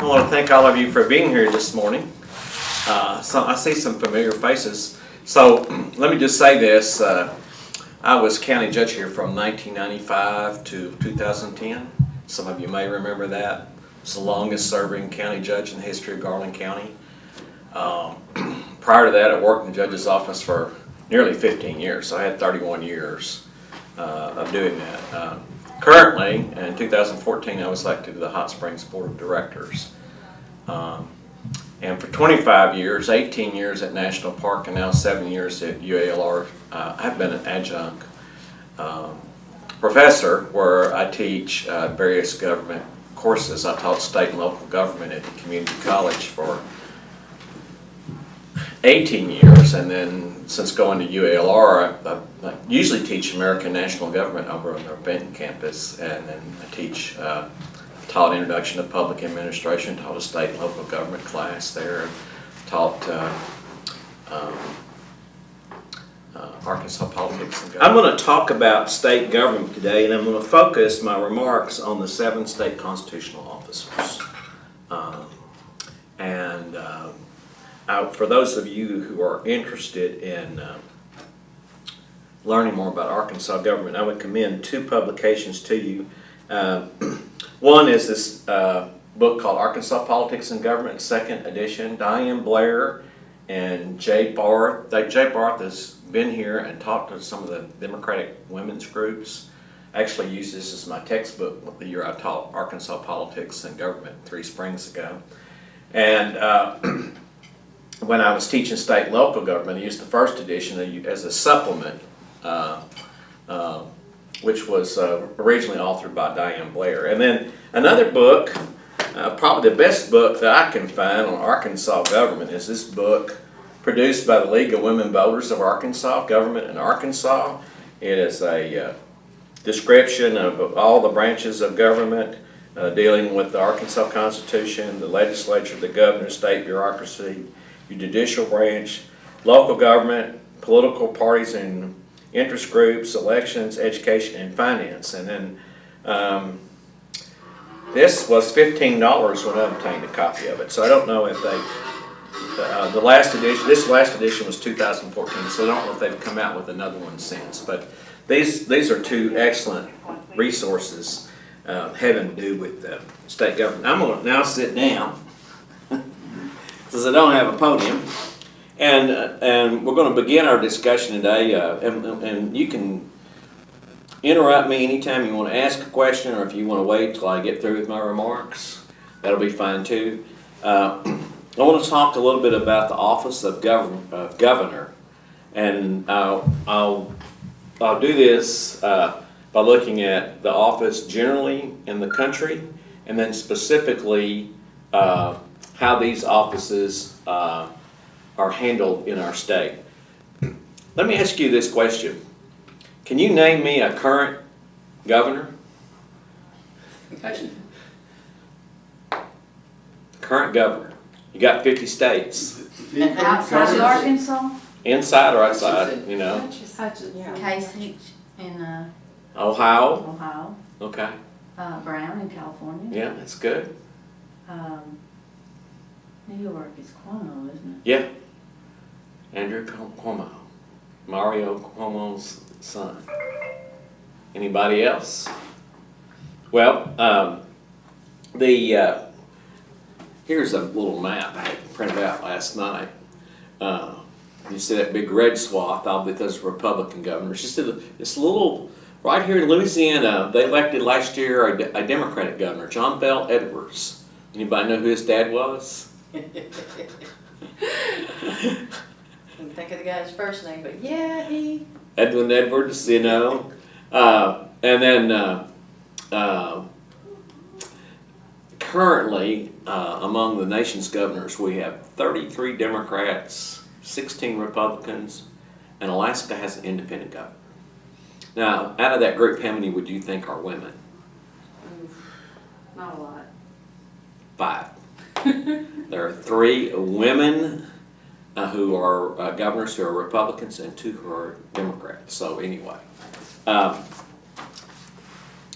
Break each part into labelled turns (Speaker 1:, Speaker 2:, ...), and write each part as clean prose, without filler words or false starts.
Speaker 1: I want to thank all of you for being here this morning. So I see some familiar faces. So let me just say this. I was county judge here from 1995 to 2010. Some of you may remember that. It's the longest serving county judge in the history of Garland County. Prior to that, I worked in the judge's office for nearly 15 years. So I had 31 years of doing that. Currently, in 2014, I was elected to the Hot Springs Board of Directors. And for 25 years, 18 years at National Park, and now 7 years at UALR, I've been an adjunct professor where I teach various government courses. I taught state and local government at the community college for 18 years, and then since going to UALR, I usually teach American National Government over on their Benton campus, and then I teach, taught Introduction to Public Administration, taught a state and local government class there, taught Arkansas politics and government. I'm going to talk about state government today, and I'm going to focus my remarks on the 7 state constitutional officers. For those of you who are interested in learning more about Arkansas government, I would commend 2 publications to you. One is this book called Arkansas Politics and Government, 2nd edition. Diane Blair and Jay Barth. Jay Barth has been here and talked to some of the Democratic women's groups. I actually used this as my textbook the year I taught Arkansas Politics and Government 3 springs ago. And when I was teaching state and local government, I used the 1st edition as a supplement, which was originally authored by Diane Blair. And then another book, probably the best book that I can find on Arkansas government, is this book produced by the League of Women Voters of Arkansas, Government in Arkansas. It is a description of all the branches of government dealing with the Arkansas Constitution, the legislature, the governor, state bureaucracy, your judicial branch, local government, political parties and interest groups, elections, education, and finance. And then this was $15 when I obtained a copy of it. So I don't know if they, this last edition was 2014, so I don't know if they've come out with another one since. But these are 2 excellent resources having to do with state government. I'm going to now sit down since I don't have a podium. And we're going to begin our discussion today, and you can interrupt me anytime you want to ask a question, or if you want to wait till I get through with my remarks, that'll be fine too. I want to talk a little bit about the office of governor, and I'll do this by looking at the office generally in the country, and then specifically how these offices are handled in our state. Let me ask you this question. Can you name me a current governor? Current governor. You got 50 states.
Speaker 2: And outside of Arkansas?
Speaker 1: Inside or outside, you know?
Speaker 2: Kasich in
Speaker 1: Ohio. Okay.
Speaker 2: Brown in California.
Speaker 1: Yeah, that's good.
Speaker 2: New York is Cuomo, isn't it?
Speaker 1: Yeah. Andrew Cuomo. Mario Cuomo's son. Anybody else? Well, here's a little map I had printed out last night. You see that big red swath? I'll bet those Republican governors. Just this little, right here in Louisiana, they elected last year a Democratic governor, John Bell Edwards. Anybody know who his dad was?
Speaker 3: Couldn't think of the guy's first name, but yeah, he...
Speaker 1: Edwin Edwards, you know. And then currently, among the nation's governors, we have 33 Democrats, 16 Republicans, and Alaska has an independent governor. Now, out of that group, how many would you think are women?
Speaker 2: Not a lot.
Speaker 1: 5. There are 3 women who are governors who are Republicans and 2 who are Democrats. So anyway,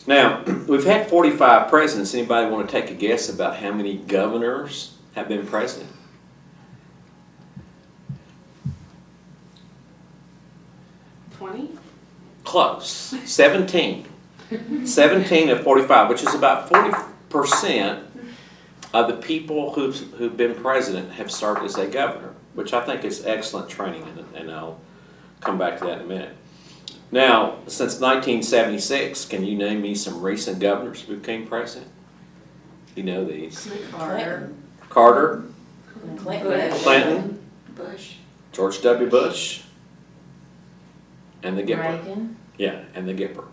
Speaker 1: Now, we've had 45 presidents. Anybody want to take a guess about how many governors have been president?
Speaker 4: 20?
Speaker 1: Close. 17. 17 of 45, which is about 40% of the people who've been president have served as a governor, which I think is excellent training, and I'll come back to that in a minute. Now, since 1976, can you name me some recent governors who became president? You know these.
Speaker 2: Carter.
Speaker 1: Carter,
Speaker 3: Clinton.
Speaker 1: Clinton,
Speaker 4: Bush.
Speaker 1: George W. Bush, and the Gipper.
Speaker 2: Reagan.
Speaker 1: Yeah, and the Gipper.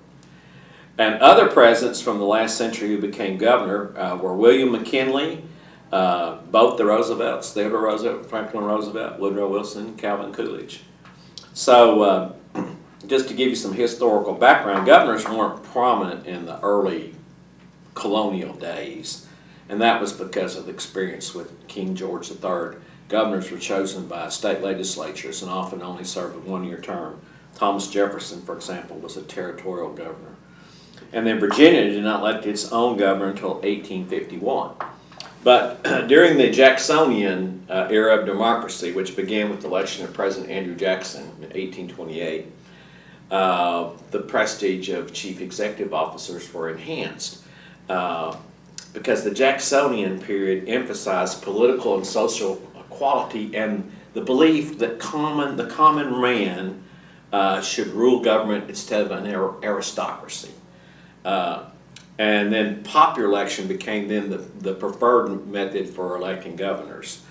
Speaker 1: And other presidents from the last century who became governor were William McKinley, both the Roosevelts, Theodore Roosevelt, Franklin Roosevelt, Woodrow Wilson, Calvin Coolidge. So, just to give you some historical background, governors weren't prominent in the early colonial days, and that was because of experience with King George III. Governors were chosen by state legislatures and often only served a one-year term. Thomas Jefferson, for example, was a territorial governor. And then Virginia did not elect its own governor until 1851. But during the Jacksonian era of democracy, which began with the election of President Andrew Jackson in 1828, the prestige of chief executive officers were enhanced because the Jacksonian period emphasized political and social equality and the belief that the common man should rule government instead of an aristocracy. And then popular election became then the preferred method for electing governors.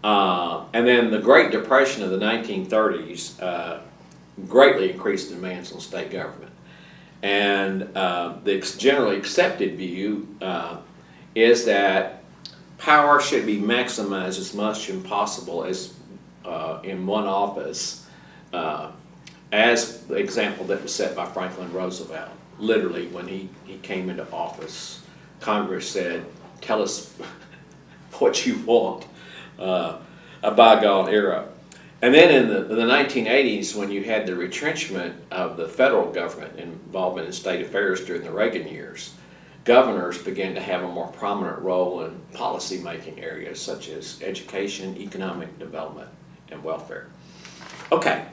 Speaker 1: And then the Great Depression of the 1930s greatly increased demands on state government. And the generally accepted view is that power should be maximized as much as possible as in one office, as the example that was set by Franklin Roosevelt. Literally, when he came into office, Congress said, tell us what you want, a bygone era. And then in the 1980s, when you had the retrenchment of the federal government involvement in state affairs during the Reagan years, governors began to have a more prominent role in policy-making areas such as education, economic development, and welfare. Okay.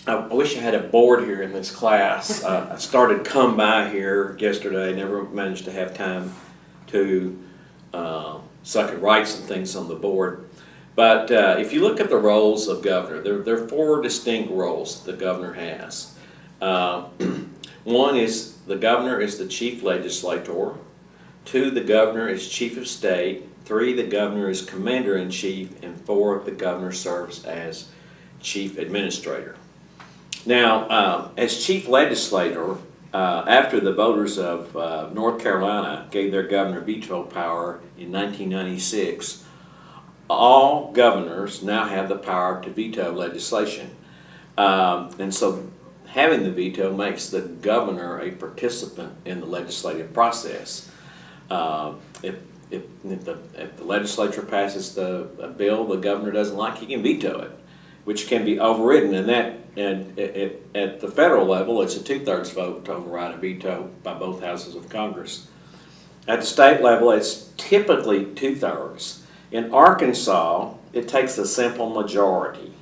Speaker 1: I wish I had a board here in this class. I started come by here yesterday, never managed to have time to, so I could write some things on the board. But if you look at the roles of governor, there are four distinct roles the governor has. One is the governor is the chief legislator. Two, the governor is chief of state. Three, the governor is commander-in-chief. And four, the governor serves as chief administrator. Now, as chief legislator, after the voters of North Carolina gave their governor veto power in 1996, all governors now have the power to veto legislation. And so having the veto makes the governor a participant in the legislative process. If the legislature passes a bill the governor doesn't like, he can veto it, which can be overridden. And at the federal level, it's a 2/3 vote to override a veto by both houses of Congress. At the state level, it's typically 2/3. In Arkansas, it takes a simple majority.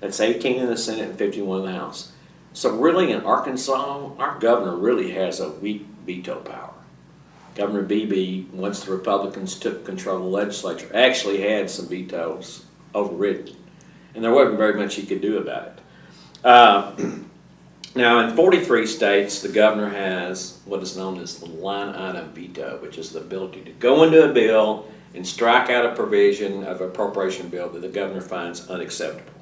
Speaker 1: That's 18 in the Senate and 51 in the House. So really in Arkansas, our governor really has a weak veto power. Governor Beebe, once the Republicans took control of the legislature, actually had some vetoes overridden. And there wasn't very much he could do about it. Now, in 43 states, the governor has what is known as the line item veto, which is the ability to go into a bill and strike out a provision of an appropriation bill that the governor finds unacceptable.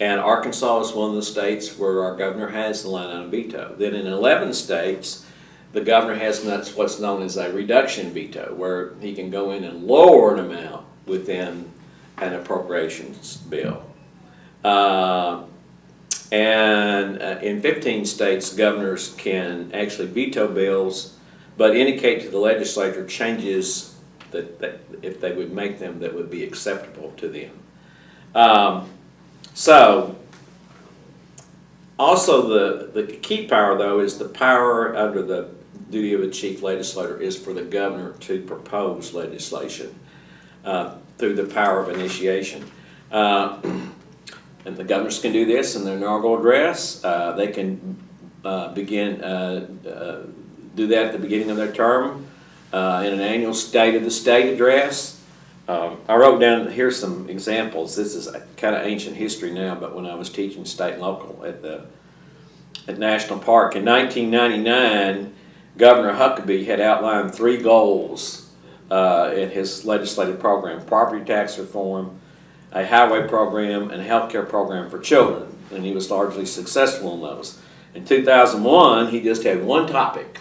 Speaker 1: And Arkansas is one of the states where our governor has the line item veto. Then in 11 states, the governor has what's known as a reduction veto, where he can go in and lower an amount within an appropriations bill. In 15 states, governors can actually veto bills, but indicate to the legislature changes that if they would make them that would be acceptable to them. So Also, the key power, though, is the power under the duty of a chief legislator is for the governor to propose legislation through the power of initiation. And the governors can do this in their inaugural address. They can do that at the beginning of their term in an annual State of the State address. I wrote down, here's some examples. This is kind of ancient history now, but when I was teaching state and local at National Park in 1999, Governor Huckabee had outlined 3 goals in his legislative program: property tax reform, a highway program, and a health care program for children, and he was largely successful in those. In 2001, he just had one topic,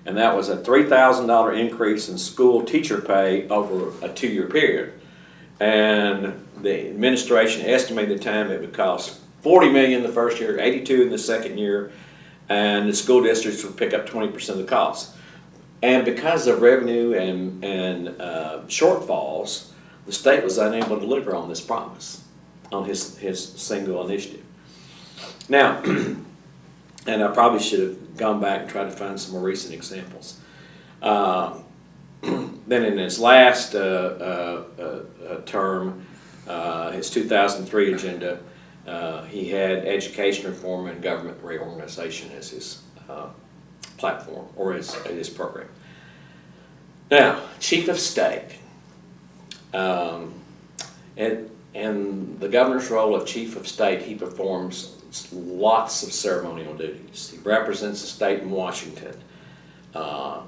Speaker 1: and that was a $3,000 increase in school teacher pay over a 2-year period. And the administration estimated the time it would cost $40 million the first year, $82 million in the second year, and the school districts would pick up 20% of the cost. And because of revenue and shortfalls, the state was unable to deliver on this promise, on his single initiative. Now, and I probably should have gone back and tried to find some more recent examples. Then in his last term, his 2003 agenda, he had education reform and government reorganization as his platform, or his program. Now, Chief of State. And the governor's role of Chief of State, he performs lots of ceremonial duties. He represents the state in Washington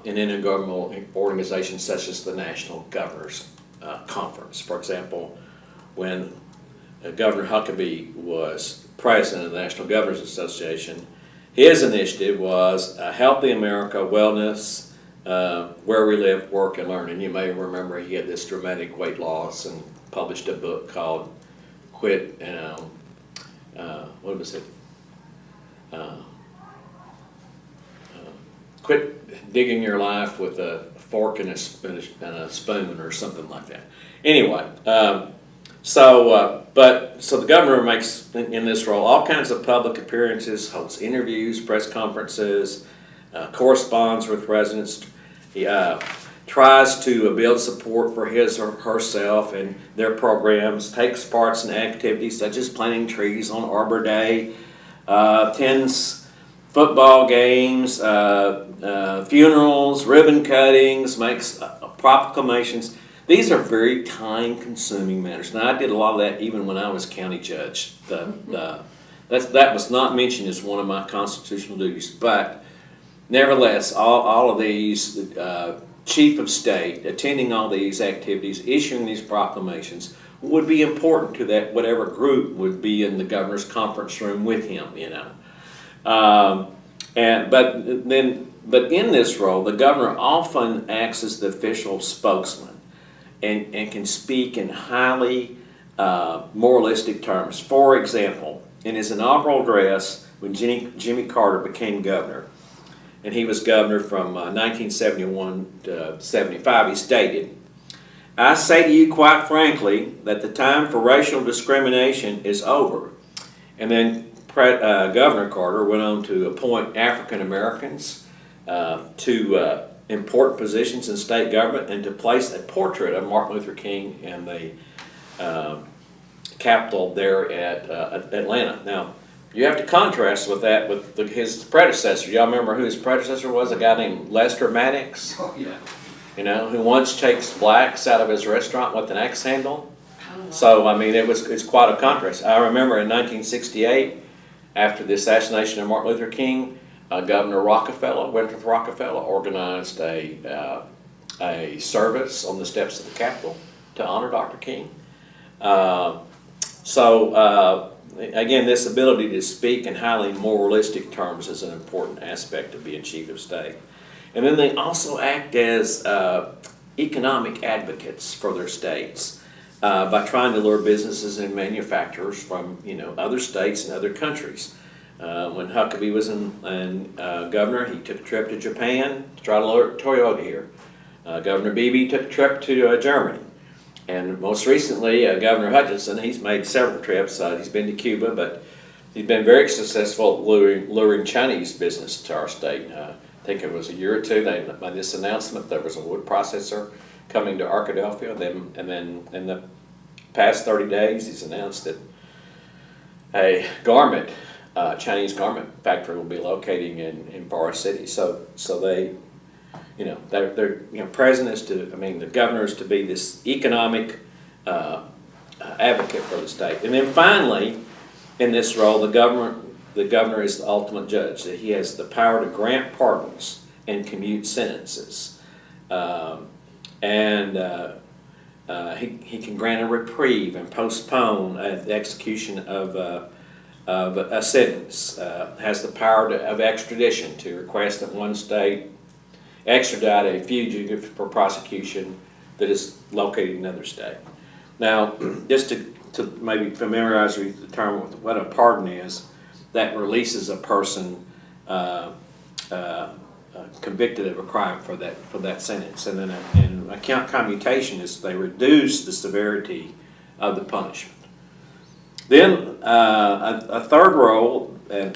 Speaker 1: in intergovernmental organizations such as the National Governors Conference. For example, when Governor Huckabee was president of the National Governors Association, his initiative was Healthy America, Wellness, Where We Live, Work, and Learn. And you may remember he had this dramatic weight loss and published a book called Quit, what was it? Quit Digging Your Life with a Fork and a Spoon, or something like that. Anyway, so the governor makes, in this role, all kinds of public appearances, holds interviews, press conferences, corresponds with residents. He tries to build support for his or herself and their programs, takes parts in activities such as planting trees on Arbor Day, attends football games, funerals, ribbon cuttings, makes proclamations. These are very time-consuming matters. Now, I did a lot of that even when I was county judge. That was not mentioned as one of my constitutional duties, but nevertheless, all of these Chief of State attending all these activities, issuing these proclamations, would be important to that whatever group would be in the governor's conference room with him, you know. But in this role, the governor often acts as the official spokesman and can speak in highly moralistic terms. For example, in his inaugural address when Jimmy Carter became governor, and he was governor from 1971 to 75, he stated, "I say to you quite frankly that the time for racial discrimination is over." And then Governor Carter went on to appoint African Americans to important positions in state government and to place a portrait of Martin Luther King in the Capitol there at Atlanta. Now, you have to contrast with that with his predecessor. Y'all remember who his predecessor was? A guy named Lester Maddox?
Speaker 5: Oh, yeah.
Speaker 1: You know, who once chased blacks out of his restaurant with an axe handle. So, I mean, it's quite a contrast. I remember in 1968, after the assassination of Martin Luther King, Governor Rockefeller, Winthrop Rockefeller, organized a service on the steps of the Capitol to honor Dr. King. Again, this ability to speak in highly moralistic terms is an important aspect of being Chief of State. And then they also act as economic advocates for their states by trying to lure businesses and manufacturers from other states and other countries. When Huckabee was governor, he took a trip to Japan to try to lure Toyota here. Governor Beebe took a trip to Germany. And most recently, Governor Hutchinson, he's made several trips. He's been to Cuba, but he's been very successful at luring Chinese business to our state. I think it was a year or two, they made this announcement, there was a wood processor coming to Arkadelphia, and then in the past 30 days, he's announced that a Chinese garment factory will be locating in Forest City. So they, they're president is to, the governor is to be this economic advocate for the state. And then finally, in this role, the governor is the ultimate judge. That he has the power to grant pardons and commute sentences, he can grant a reprieve and postpone the execution of a sentence. Has the power of extradition to request that one state extradite a fugitive for prosecution that is located in another state. Now, just to maybe familiarize you with the term with what a pardon is, that releases a person convicted of a crime for that sentence, and then a commutation is they reduce the severity of the punishment. Then a third role that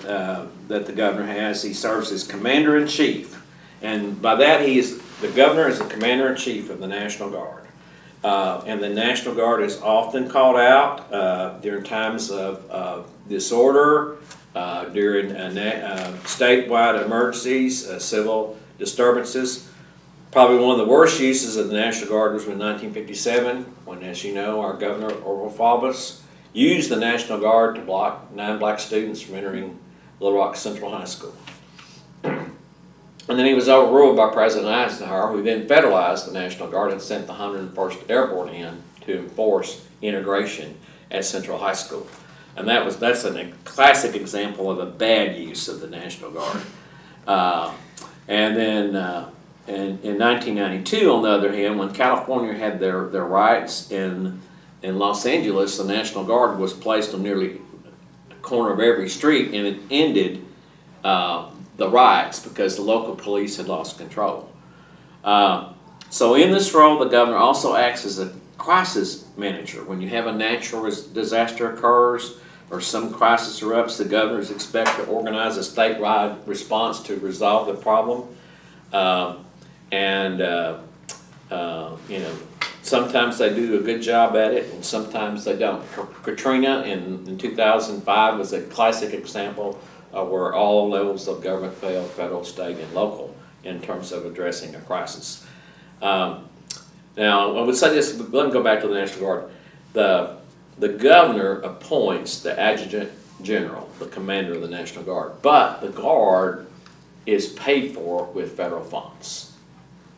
Speaker 1: the governor has, he serves as commander-in-chief, and by that the governor is the commander-in-chief of the National Guard, and the National Guard is often called out during times of disorder, during statewide emergencies, civil disturbances. Probably one of the worst uses of the National Guard was in 1957, when, as you know, our governor, Orville Faubus, used the National Guard to block 9 black students from entering Little Rock Central High School. And then he was overruled by President Eisenhower, who then federalized the National Guard and sent the 101st Airborne in to enforce integration at Central High School. And that's a classic example of a bad use of the National Guard. And then in 1992, on the other hand, when California had their riots in Los Angeles, the National Guard was placed on nearly a corner of every street, and it ended the riots because the local police had lost control. So in this role, the governor also acts as a crisis manager. When you have a natural disaster occurs or some crisis erupts, the governor is expected to organize a statewide response to resolve the problem. Sometimes they do a good job at it, and sometimes they don't. Katrina in 2005 was a classic example where all levels of government failed, federal, state, and local, in terms of addressing a crisis. Now, I would say this, let me go back to the National Guard. The governor appoints the adjutant general, the commander of the National Guard, but the Guard is paid for with federal funds.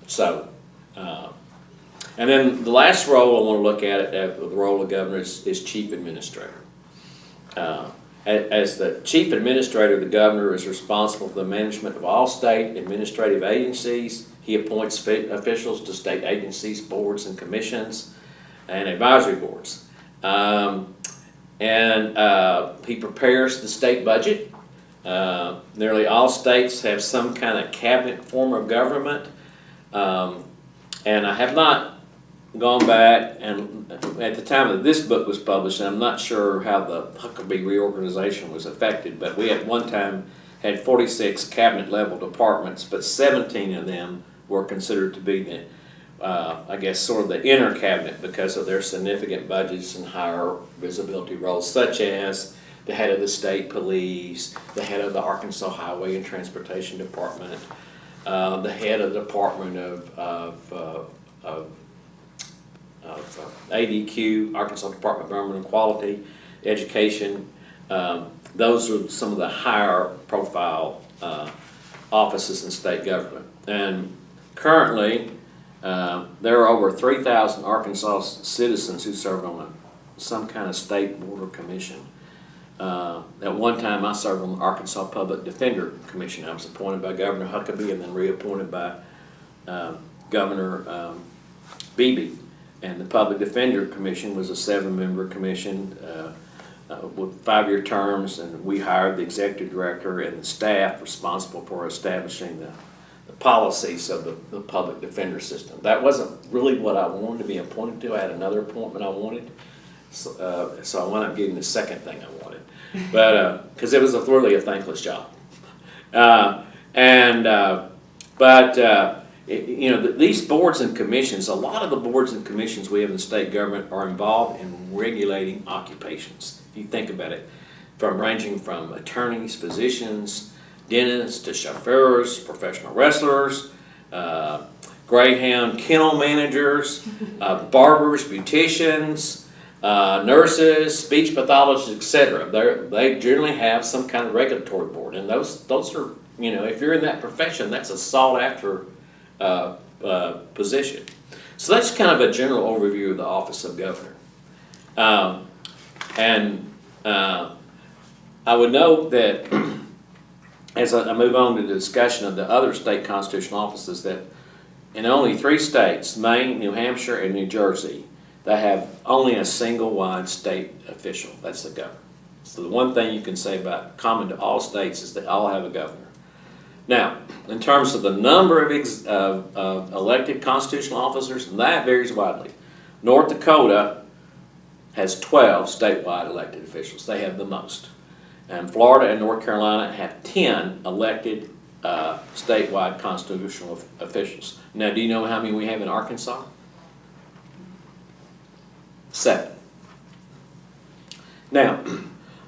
Speaker 1: So, and then the last role I want to look at, the role of governor is chief administrator. As the chief administrator, the governor is responsible for the management of all state administrative agencies. He appoints officials to state agencies, boards, and commissions, and advisory boards. He prepares the state budget. Nearly all states have some kind of cabinet form of government. And I have not gone back, and at the time that this book was published, I'm not sure how the Huckabee reorganization was affected, but we at one time had 46 cabinet level departments, but 17 of them were considered to be the, sort of the inner cabinet because of their significant budgets and higher visibility roles, such as the head of the state police, the head of the Arkansas Highway and Transportation Department, the head of the Department of ADQ, Arkansas Department of Environmental Quality, Education. Those are some of the higher profile offices in state government. And currently, there are over 3,000 Arkansas citizens who serve on some kind of state board or commission. At one time, I served on the Arkansas Public Defender Commission. I was appointed by Governor Huckabee and then reappointed by Governor Beebe. And the Public Defender Commission was a 7-member commission with 5-year terms, and we hired the executive director and the staff responsible for establishing the policies of the public defender system. That wasn't really what I wanted to be appointed to. I had another appointment I wanted, so I wound up getting the second thing I wanted. but, because it was really a thankless job. You know, these boards and commissions, a lot of the boards and commissions we have in the state government are involved in regulating occupations. If you think about it, ranging from attorneys, physicians, dentists, to chauffeurs, professional wrestlers, greyhound kennel managers, barbers, beauticians, nurses, speech pathologists, etc. They generally have some kind of regulatory board, and those are, you know, if you're in that profession, that's a sought after position. So that's kind of a general overview of the office of governor. I would note that as I move on to the discussion of the other state constitutional offices, that in only 3 states, Maine, New Hampshire, and New Jersey, they have only a single wide state official. That's the governor. So the one thing you can say about common to all states is they all have a governor. Now, in terms of the number of elected constitutional officers, that varies widely. North Dakota has 12 statewide elected officials. They have the most. And Florida and North Carolina have 10 elected statewide constitutional officials. Now, do you know how many we have in Arkansas? 7. Now,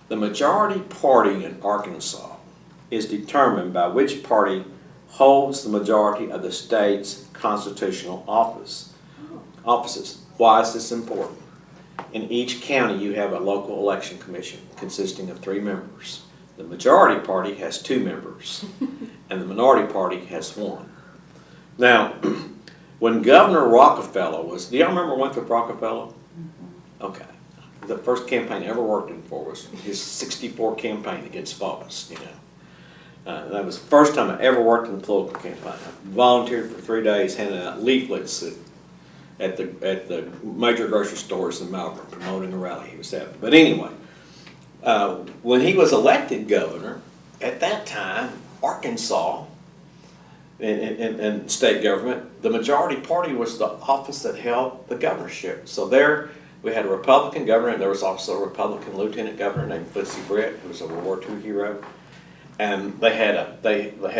Speaker 1: the majority party in Arkansas is determined by which party holds the majority of the state's constitutional offices. Why is this important? In each county, you have a local election commission consisting of 3 members. The majority party has 2 members, and the minority party has 1. Now, when Governor Rockefeller was, do y'all remember Winthrop Rockefeller? Okay. The first campaign I ever worked in for was his '64 campaign against Faubus, you know. That was the first time I ever worked in the political campaign. I volunteered for 3 days, handing out leaflets at the major grocery stores in Malvern, promoting a rally he was having. But anyway, when he was elected governor, at that time, Arkansas, in state government, the majority party was the office that held the governorship. So there we had a Republican governor, and there was also a Republican lieutenant governor named Footsy Brett, who was a World War II hero. And they had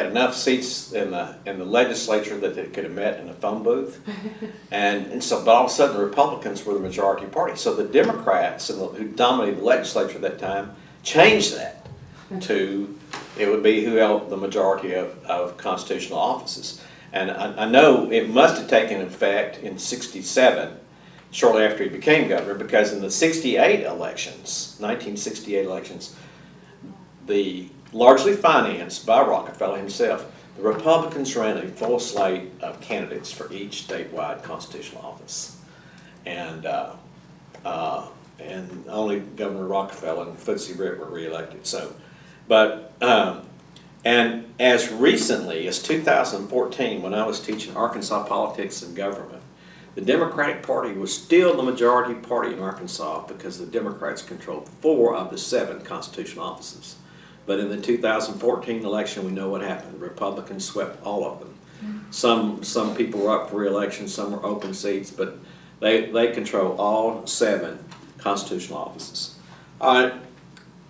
Speaker 1: enough seats in the legislature that they could have met in a phone booth, and so but all of a sudden the Republicans were the majority party. So the Democrats who dominated the legislature at that time changed that to it would be who held the majority of constitutional offices. And I know it must have taken effect in '67, shortly after he became governor, because in the '68 elections, 1968 elections, largely financed by Rockefeller himself, the Republicans ran a full slate of candidates for each statewide constitutional office, and only Governor Rockefeller and Footsy Brett were reelected. So, and as recently as 2014, when I was teaching Arkansas politics and government, the Democratic Party was still the majority party in Arkansas because the Democrats controlled 4 of the 7 constitutional offices. But in the 2014 election, we know what happened. Republicans swept all of them. Some people were up for re-election, some were open seats, but they control all 7 constitutional offices. All right,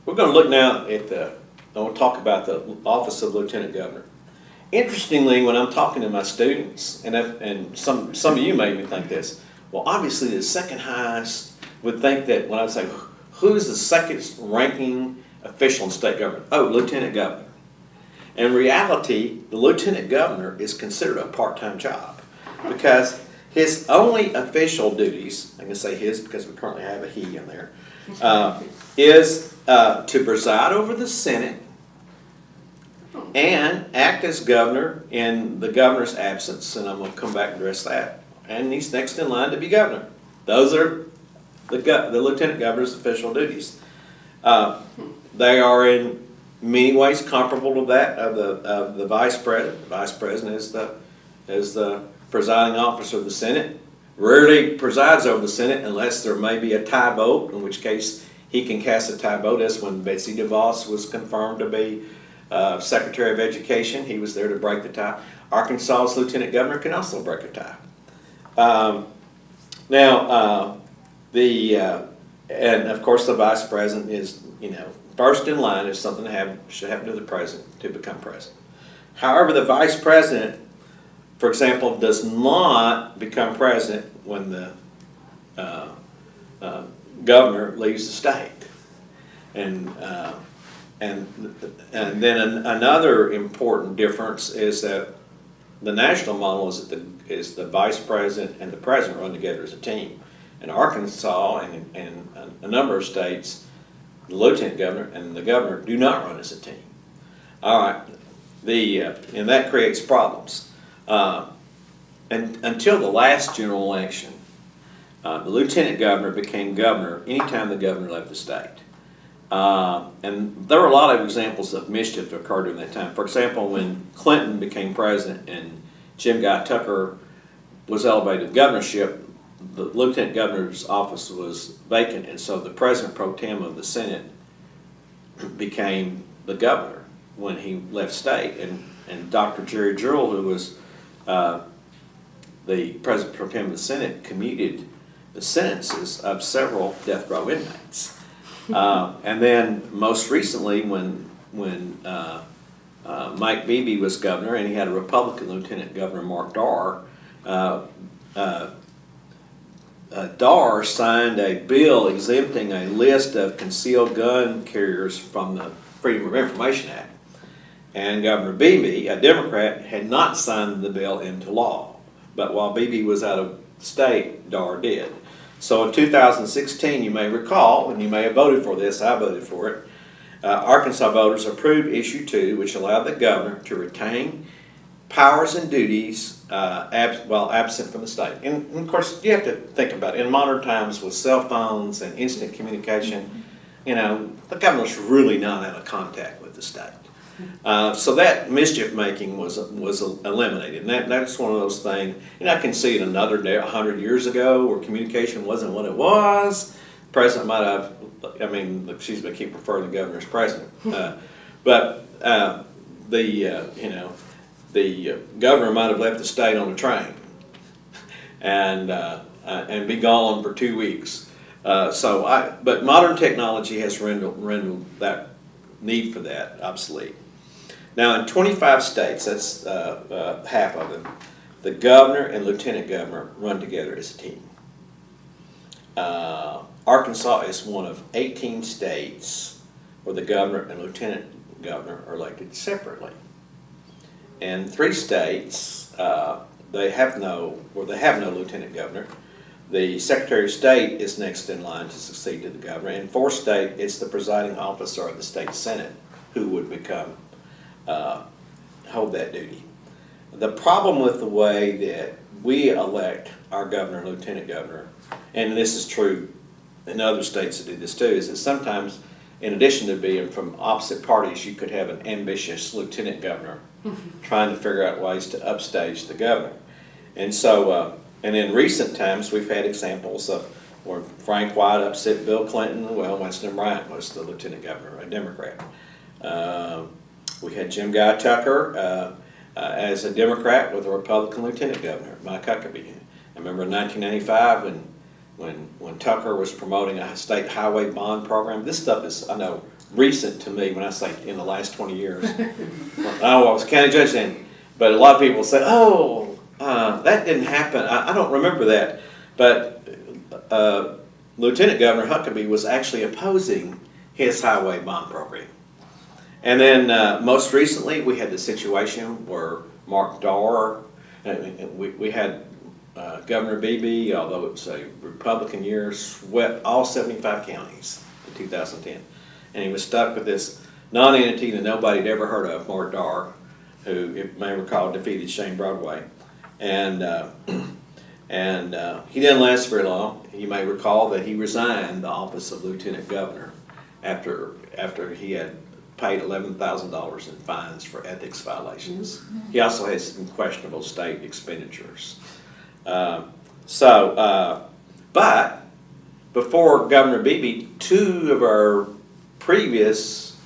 Speaker 1: we're going to look now at I want to talk about the office of Lieutenant Governor. Interestingly, when I'm talking to my students, and some of you made me think this, well, obviously the second highest would think that when I say, who's the second ranking official in state government? Oh, Lieutenant Governor. In reality, the Lieutenant Governor is considered a part-time job because his only official duties, I can say his because we currently have a he in there, is to preside over the Senate and act as governor in the governor's absence, and I'm going to come back and address that. And he's next in line to be governor. Those are the lieutenant governor's official duties. They are in many ways comparable to that of the vice president. The vice president is the presiding officer of the Senate. Rarely presides over the Senate unless there may be a tie vote, in which case he can cast a tie vote, as when Betsy DeVos was confirmed to be Secretary of Education. He was there to break the tie. Arkansas's lieutenant governor can also break a tie. And of course, the vice president is, first in line if something should happen to the president to become president. However, the vice president, for example, does not become president when the governor leaves the state. And then another important difference is that the national model is the vice president and the president run together as a team. In Arkansas and a number of states, the lieutenant governor and the governor do not run as a team. All right, and that creates problems. And until the last general election, the lieutenant governor became governor anytime the governor left the state. And there were a lot of examples of mischief that occurred during that time. For example, when Clinton became president and Jim Guy Tucker was elevated to governorship, the lieutenant governor's office was vacant, and so the president pro tem of the Senate became the governor when he left state. And Dr. Jerry Jewell, who was the president pro tem of the Senate, commuted the sentences of several death row inmates. And then most recently, when Mike Beebe was governor and he had a Republican Lieutenant Governor, Mark Darr, Darr signed a bill exempting a list of concealed gun carriers from the Freedom of Information Act. And Governor Beebe, a Democrat, had not signed the bill into law. But while Beebe was out of state, Darr did. So in 2016, you may recall, and you may have voted for this, I voted for it, Arkansas voters approved Issue 2, which allowed the governor to retain powers and duties while absent from the state. And of course, you have to think about it. In modern times with cell phones and instant communication, the governor's really not out of contact with the state. So that mischief making was eliminated, and that's one of those things. I can see it another day, 100 years ago, where communication wasn't what it was. The president might have, excuse me, I keep referring to the governor as president, but the governor might have left the state on a train and be gone for 2 weeks. But modern technology has rendered that need for that obsolete. Now, in 25 states, that's half of them, the governor and lieutenant governor run together as a team. Arkansas is one of 18 states where the governor and lieutenant governor are elected separately. And 3 states, they have no lieutenant governor. The Secretary of State is next in line to succeed to the governor. In 4 states, it's the presiding officer of the state Senate who would hold that duty. The problem with the way that we elect our governor and lieutenant governor, and this is true in other states that do this too, is that sometimes, in addition to being from opposite parties, you could have an ambitious lieutenant governor trying to figure out ways to upstage the governor. And so, and in recent times, we've had examples of where Frank White upset Bill Clinton. Well, Winston Bryant was the lieutenant governor, a Democrat. We had Jim Guy Tucker as a Democrat with a Republican lieutenant governor, Mike Huckabee. I remember in 1995 when Tucker was promoting a state highway bond program. This stuff is, I know, recent to me when I say in the last 20 years. I was county judge then, but a lot of people say, that didn't happen. I don't remember that. But Lieutenant Governor Huckabee was actually opposing his highway bond program. And then most recently, we had the situation where Mark Darr, we had Governor Beebe, although it was a Republican year, swept all 75 counties in 2010. And he was stuck with this non-entity that nobody had ever heard of, Mark Darr, who, you may recall, defeated Shane Broadway. And he didn't last very long. You may recall that he resigned the office of Lieutenant Governor after he had paid $11,000 in fines for ethics violations. He also had some questionable state expenditures. But before Governor Beebe, 2 of our previous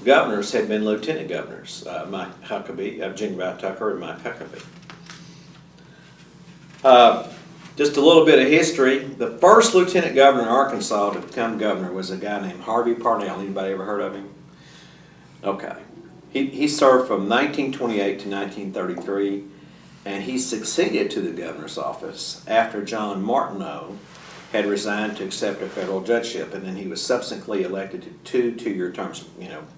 Speaker 1: governors had been lieutenant governors, Mike Huckabee, Jim Guy Tucker and Mike Huckabee. just a little bit of history. The first lieutenant governor in Arkansas to become governor was a guy named Harvey Parnell. Anybody ever heard of him? Okay. He served from 1928 to 1933, and he succeeded to the governor's office after John Martineau had resigned to accept a federal judgeship, and then he was subsequently elected to two two-year terms,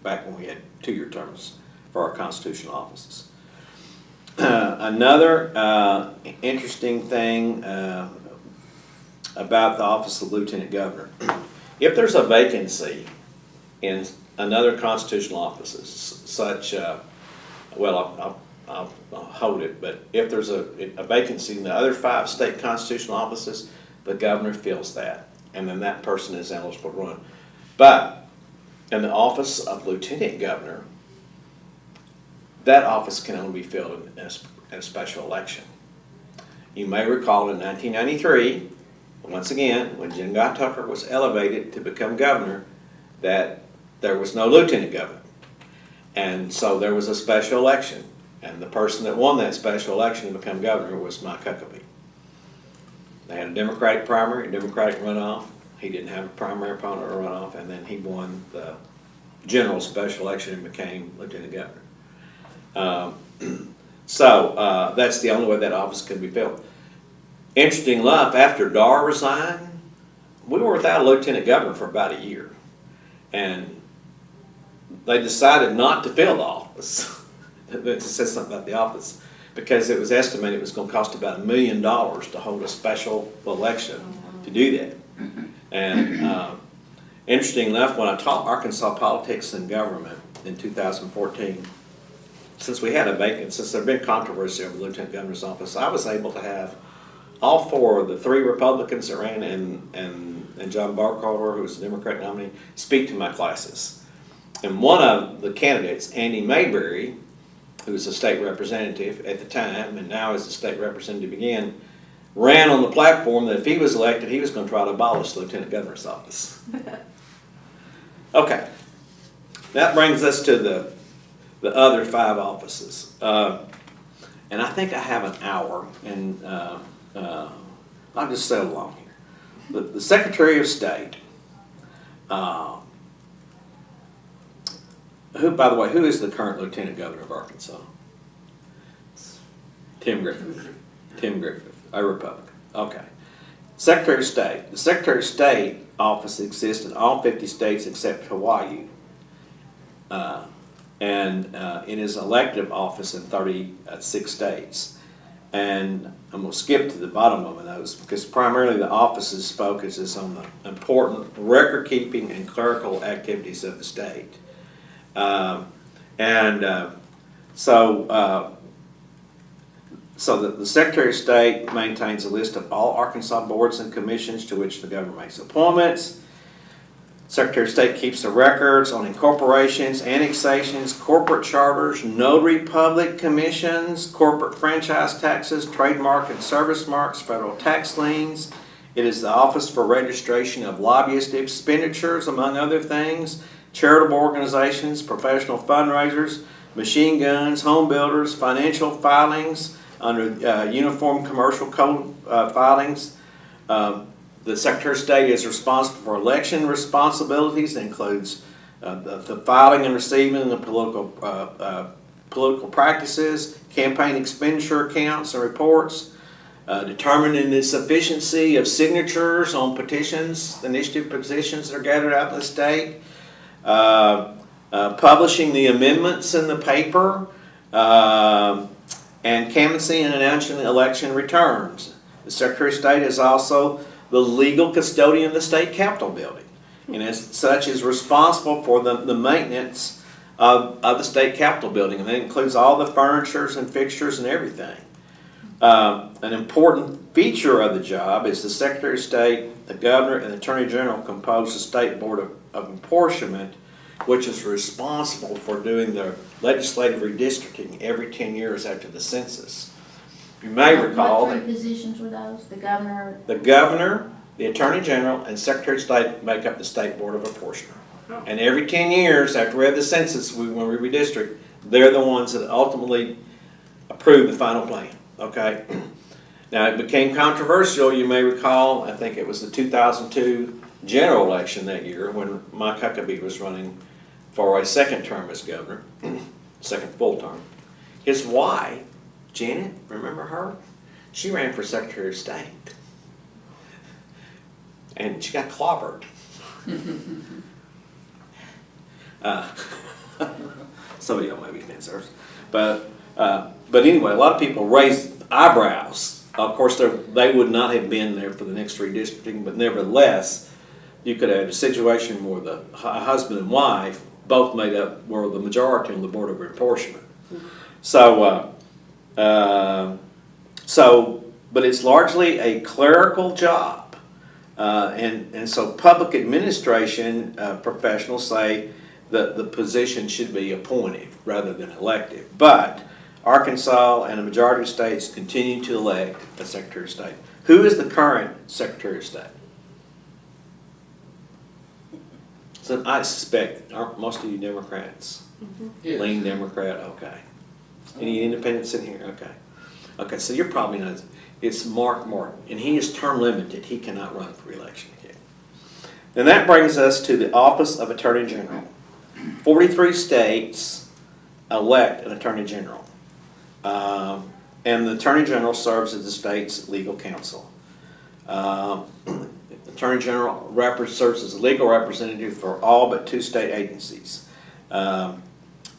Speaker 1: back when we had two-year terms for our constitutional offices. Another interesting thing about the office of lieutenant governor, if there's a vacancy in another constitutional offices, such, well, I'll hold it, but if there's a vacancy in the other 5 state constitutional offices, the governor fills that, and then that person is eligible to run. But in the office of lieutenant governor, that office can only be filled in a special election. You may recall in 1993, once again, when Jim Guy Tucker was elevated to become governor, that there was no lieutenant governor. And so there was a special election, and the person that won that special election to become governor was Mike Huckabee. They had a Democratic primary, a Democratic runoff. He didn't have a primary opponent or runoff, and then he won the general special election and became lieutenant governor. So that's the only way that office could be filled. Interesting enough, after Dar resigned, we were without a lieutenant governor for about a year. And they decided not to fill the office. That says something about the office, because it was estimated it was going to cost about $1 million to hold a special election to do that. And interesting enough, when I taught Arkansas politics and government in 2014, since we had a vacant, since there had been controversy over the lieutenant governor's office, I was able to have all 4 of the 3 Republicans that ran and John Barkholder, who was the Democrat nominee, speak to my classes. And one of the candidates, Andy Mayberry, who was a state representative at the time and now is the state representative again, ran on the platform that if he was elected, he was going to try to abolish the lieutenant governor's office. Okay, that brings us to the other 5 offices. And I think I have an hour, and I'll just settle along here. The Secretary of State, who, by the way, who is the current Lieutenant Governor of Arkansas? Tim Griffith. Tim Griffith, a Republican. Okay. Secretary of State. The Secretary of State office exists in all 50 states except Hawaii. And it is an elective office in 36 states. And I'm going to skip to the bottom of those because primarily the office's focus is on the important record-keeping and clerical activities of the state. So the Secretary of State maintains a list of all Arkansas boards and commissions to which the governor makes appointments. Secretary of State keeps the records on incorporations, annexations, corporate charters, notary public commissions, corporate franchise taxes, trademark and service marks, federal tax liens. It is the Office for Registration of Lobbyist Expenditures, among other things, charitable organizations, professional fundraisers, machine guns, home builders, financial filings under Uniform Commercial Code filings. The Secretary of State is responsible for election responsibilities that includes the filing and receiving of political practices, campaign expenditure accounts and reports, determining the sufficiency of signatures on petitions, initiative petitions that are gathered out in the state, publishing the amendments in the paper, and canvassing and announcing the election returns. The Secretary of State is also the legal custodian of the state capitol building, and as such is responsible for the maintenance of the state capitol building, and that includes all the furnitures and fixtures and everything. An important feature of the job is the Secretary of State, the Governor, and the Attorney General compose the State Board of Apportionment, which is responsible for doing the legislative redistricting every 10 years after the census. You may recall
Speaker 2: What
Speaker 1: that
Speaker 2: 3 positions were those? The governor?
Speaker 1: the Governor, the Attorney General, and Secretary of State make up the State Board of Apportionment. And every 10 years after we have the census, when we redistrict, they're the ones that ultimately approve the final plan. Okay. Now, it became controversial, you may recall, I think it was the 2002 general election that year when Mike Huckabee was running for a second term as governor, second full term. His wife, Janet, remember her? She ran for Secretary of State. And she got clobbered. Some of y'all may be fans but anyway, a lot of people raised eyebrows. Of course, they would not have been there for the next redistricting, but nevertheless, you could have a situation where the husband and wife both made up, were the majority on the Board of Apportionment. So, but it's largely a clerical job. And so public administration professionals say that the position should be appointed rather than elective. But Arkansas and a majority of states continue to elect a Secretary of State. Who is the current Secretary of State? So I suspect, aren't most of you Democrats?
Speaker 4: Yes.
Speaker 1: Lean Democrat, okay. Any independents in here? Okay. Okay, so you're probably not, it's Mark Martin, and he is term limited. He cannot run for election again. And that brings us to the Office of Attorney General. 43 states elect an Attorney General. And the Attorney General serves as the state's legal counsel. Attorney General serves as a legal representative for all but 2 state agencies. One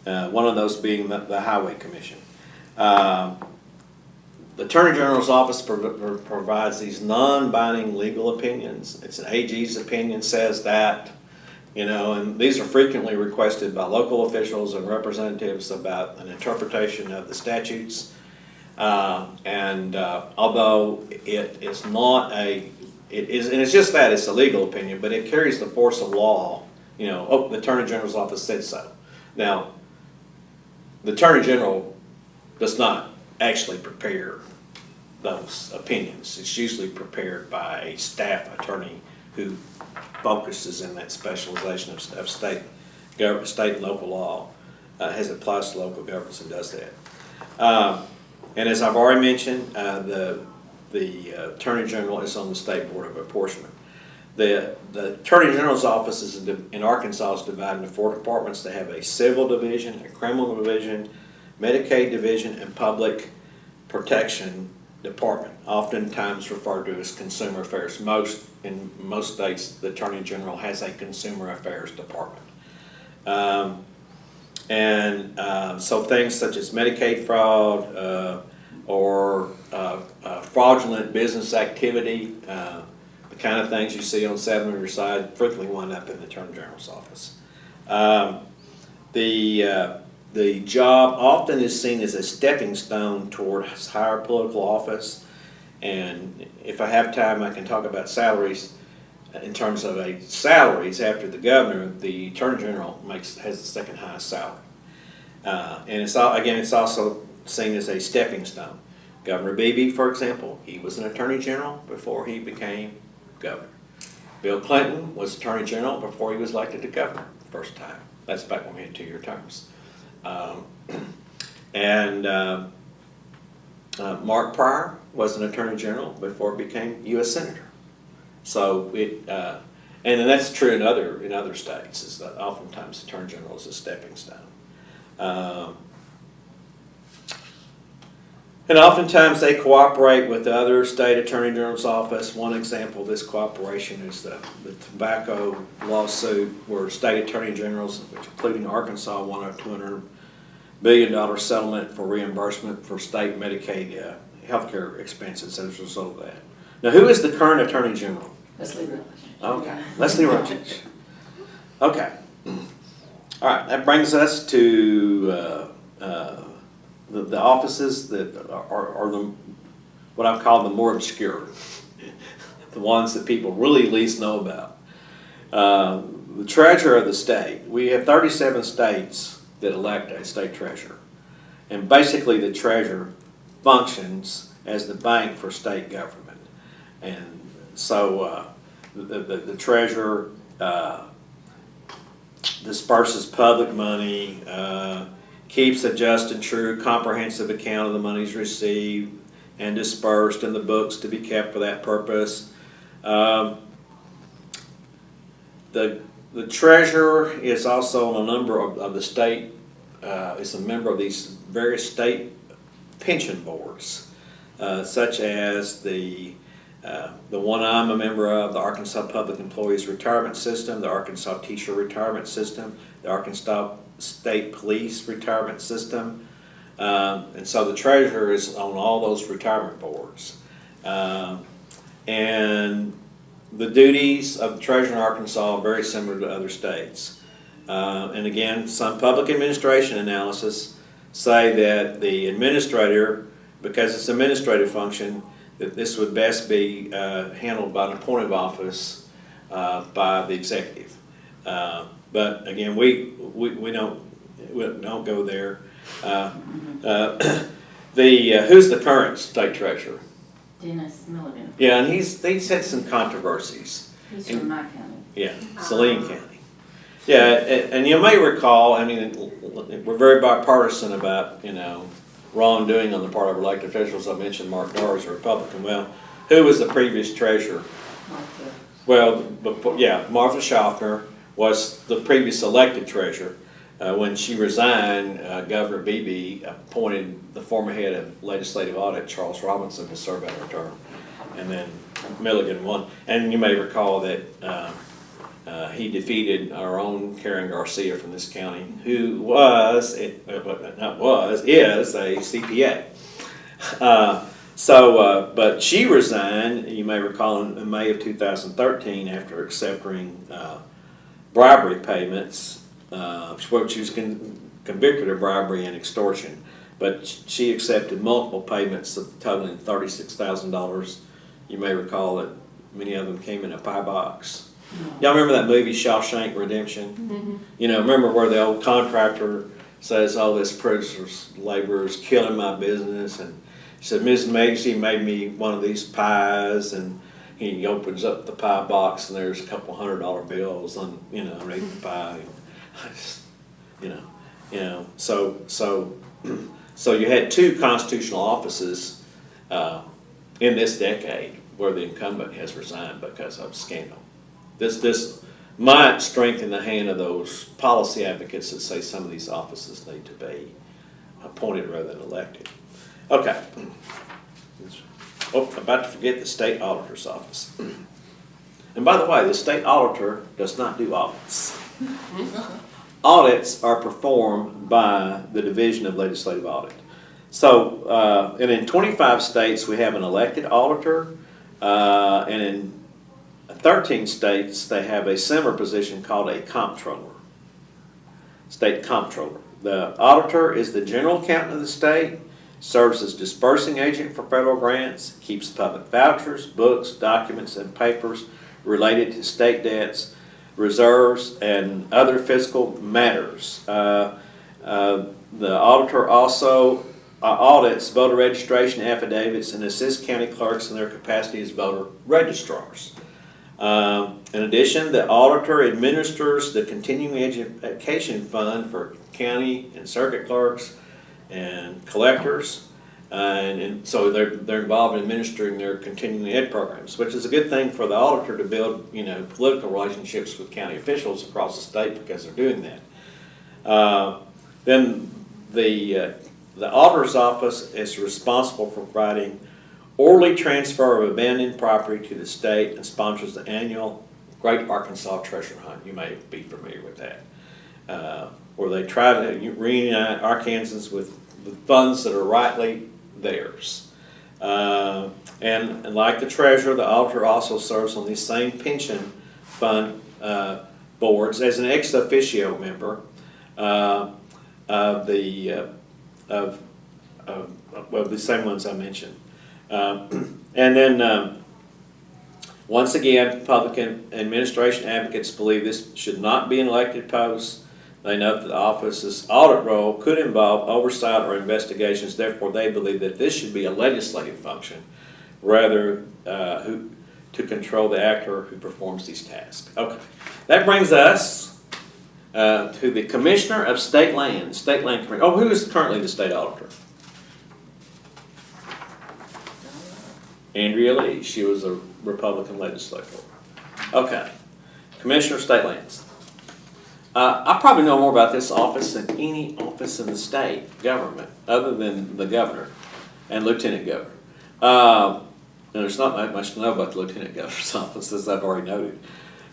Speaker 1: of those being the Highway Commission. The Attorney General's office provides these non-binding legal opinions. It's an AG's opinion says that, and these are frequently requested by local officials and representatives about an interpretation of the statutes. Although it is not and it's just that, it's a legal opinion, but it carries the force of law. The Attorney General's office said so. Now, the Attorney General does not actually prepare those opinions. It's usually prepared by a staff attorney who focuses in that specialization of state and local law, as it applies to local governments and does that. And as I've already mentioned, the Attorney General is on the State Board of Apportionment. The Attorney General's office in Arkansas is divided into 4 departments. They have a civil division, a criminal division, Medicaid division, and public protection department, oftentimes referred to as consumer affairs. In most states, the Attorney General has a consumer affairs department. So things such as Medicaid fraud or fraudulent business activity, the kind of things you see on 700 side frequently wind up in the Attorney General's office. The job often is seen as a stepping stone toward higher political office. And if I have time, I can talk about salaries. In terms of salaries, after the governor, the Attorney General has the second highest salary. And it's also seen as a stepping stone. Governor Beebe, for example, he was an Attorney General before he became governor. Bill Clinton was Attorney General before he was elected to governor the first time. That's back when we had 2-year terms. Mark Pryor was an Attorney General before he became U.S. Senator. So and that's true in other states. Is that oftentimes the Attorney General is a stepping stone. And oftentimes they cooperate with the other state Attorney General's office. One example of this cooperation is the tobacco lawsuit where state Attorney Generals, including Arkansas, won a $200 billion settlement for reimbursement for state Medicaid healthcare expenses as a result of that. Now, who is the current Attorney General?
Speaker 3: Leslie Rutledge.
Speaker 1: Okay, Leslie Rutledge. Okay. All right, that brings us to the offices that are what I call the more obscure, the ones that people really least know about. The treasurer of the state. We have 37 states that elect a state treasurer. And basically the treasurer functions as the bank for state government. And so the treasurer disperses public money, keeps a just and true comprehensive account of the monies received, and dispersed, and the books to be kept for that purpose. The treasurer is also on a number of the state, is a member of these various state pension boards, such as the one I'm a member of, the Arkansas Public Employees Retirement System, the Arkansas Teacher Retirement System, the Arkansas State Police Retirement System. And so the treasurer is on all those retirement boards. And the duties of the treasurer in Arkansas are very similar to other states. And again, some public administration analysis say that the administrator, because it's an administrative function, that this would best be handled by an appointive office by the executive. But again, we don't go there. Who's the current state treasurer?
Speaker 2: Dennis Milligan.
Speaker 1: Yeah, and he's had some controversies.
Speaker 2: He's from my county.
Speaker 1: Yeah, Saline County. Yeah, and you may recall, I mean, we're very bipartisan about, wrongdoing on the part of elected officials. I mentioned Mark Darr is a Republican. Well, who was the previous treasurer?
Speaker 2: Martha.
Speaker 1: Well, Martha Schaffner was the previous elected treasurer. When she resigned, Governor Beebe appointed the former head of legislative audit, Charles Robinson, to serve out her term. And then Milligan won. And you may recall that he defeated our own Karen Garcia from this county, who is a CPA. But she resigned, you may recall, in May of 2013 after accepting bribery payments. She was convicted of bribery and extortion, but she accepted multiple payments of totaling $36,000. You may recall that many of them came in a pie box. Y'all remember that movie Shawshank Redemption? Mm-hmm. Remember where the old contractor says, "Oh, this prisoners labor is killing my business," and he said, "Ms. Magsy made me one of these pies," and he opens up the pie box and there's a couple $100 bills on, underneath the pie. So you had two constitutional offices in this decade where the incumbent has resigned because of scandal. This might strengthen the hand of those policy advocates that say some of these offices need to be appointed rather than elected. Okay. Oh, about to forget the state auditor's office. And by the way, the state auditor does not do audits. Audits are performed by the Division of Legislative Audit. So, and in 25 states we have an elected auditor, and in 13 states they have a similar position called a comptroller, state comptroller. The auditor is the general accountant of the state, serves as dispersing agent for federal grants, keeps public vouchers, books, documents, and papers related to state debts, reserves, and other fiscal matters. The auditor also audits voter registration affidavits and assists county clerks in their capacity as voter registrars. In addition, the auditor administers the continuing education fund for county and circuit clerks and collectors. And so they're involved in administering their continuing ed programs, which is a good thing for the auditor to build, political relationships with county officials across the state because they're doing that. Then the auditor's office is responsible for providing orderly transfer of abandoned property to the state and sponsors the annual Great Arkansas Treasure Hunt. You may be familiar with that, where they try to reunite Arkansans with the funds that are rightly theirs. And like the treasurer, the auditor also serves on these same pension fund boards as an ex officio member of the same ones I mentioned. And then once again, public administration advocates believe this should not be an elected post. They note that the office's audit role could involve oversight or investigations. Therefore, they believe that this should be a legislative function rather to control the actor who performs these tasks. Okay, that brings us to the Commissioner of State Land, State Land Commissioner. Oh, who is currently the state auditor? Andrea Lee, she was a Republican legislator. Okay, Commissioner of State Lands. I probably know more about this office than any office in the state government, other than the governor and lieutenant governor. And there's not that much to know about the lieutenant governor's office, as I've already noted.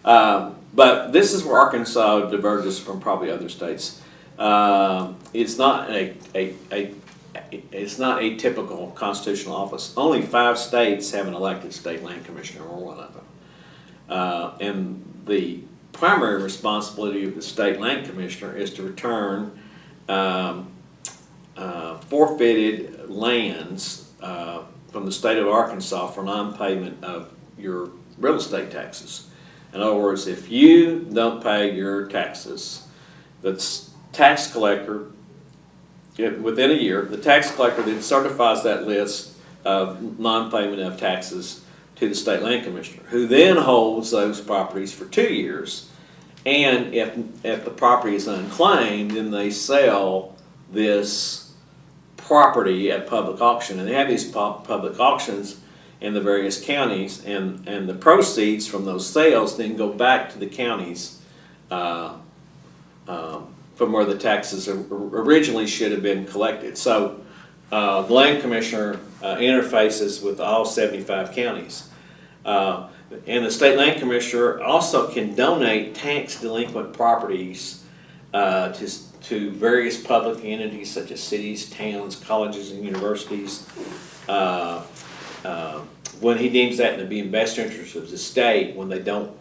Speaker 1: But this is where Arkansas diverges from probably other states. It's not it's not a typical constitutional office. Only 5 states have an elected state land commissioner, or one of them. And the primary responsibility of the state land commissioner is to return forfeited lands from the state of Arkansas for non-payment of your real estate taxes. In other words, if you don't pay your taxes, the tax collector, within a year, the tax collector then certifies that list of non-payment of taxes to the state land commissioner, who then holds those properties for 2 years. And if the property is unclaimed, then they sell this property at public auction. And they have these public auctions in the various counties, and the proceeds from those sales then go back to the counties from where the taxes originally should have been collected. So the land commissioner interfaces with all 75 counties. And the state land commissioner also can donate tax delinquent properties to various public entities such as cities, towns, colleges, and universities when he deems that to be in best interest of the state, when they don't,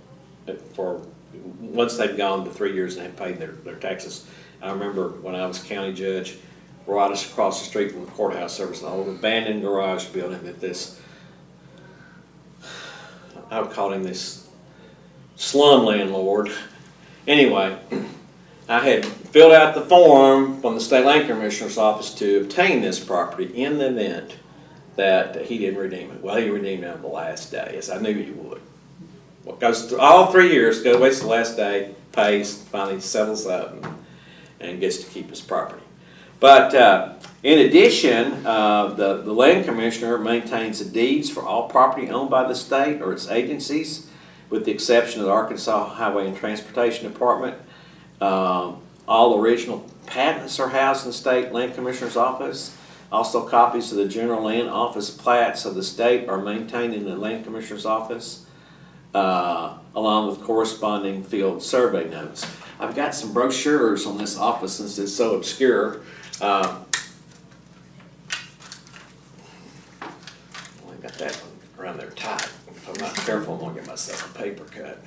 Speaker 1: once they've gone to 3 years and have paid their taxes. I remember when I was county judge, right across the street from the courthouse, there was an old abandoned garage building that this, I would call him this slum landlord. Anyway, I had filled out the form from the state land commissioner's office to obtain this property in the event that he didn't redeem it. Well, he redeemed it on the last day, as I knew he would. What goes through all 3 years, waits the last day, pays, finally settles up, and gets to keep his property. But in addition, the land commissioner maintains the deeds for all property owned by the state or its agencies, with the exception of the Arkansas Highway and Transportation Department. All original patents are housed in the state land commissioner's office. Also, copies of the general land office plats of the state are maintained in the land commissioner's office, along with corresponding field survey notes. I've got some brochures on this office since it's so obscure. I got that one around there tight. If I'm not careful, I'm going to get myself a paper cut.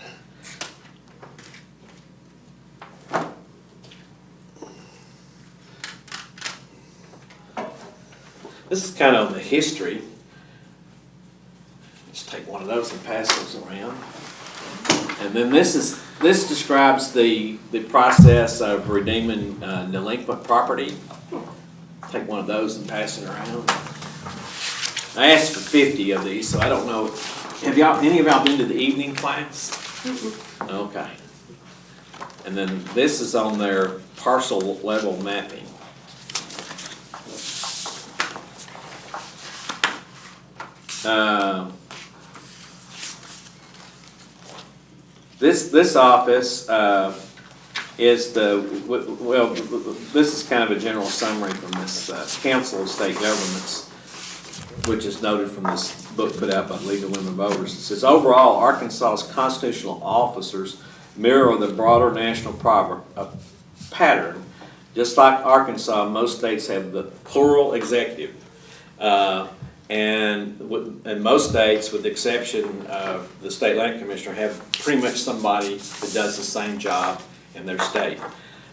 Speaker 1: This is kind of on the history. Just take one of those and pass those around. And then this describes the process of redeeming delinquent property. Take one of those and pass it around. I asked for 50 of these, so I don't know. Have any of y'all been to the evening class? Okay. And then this is on their parcel level mapping. This office is this is kind of a general summary from this Council of State Governments, which is noted from this book put out by League of Women Voters. It says, overall, Arkansas's constitutional officers mirror the broader national pattern. Just like Arkansas, most states have the plural executive. And most states, with the exception of the state land commissioner, have pretty much somebody that does the same job in their state.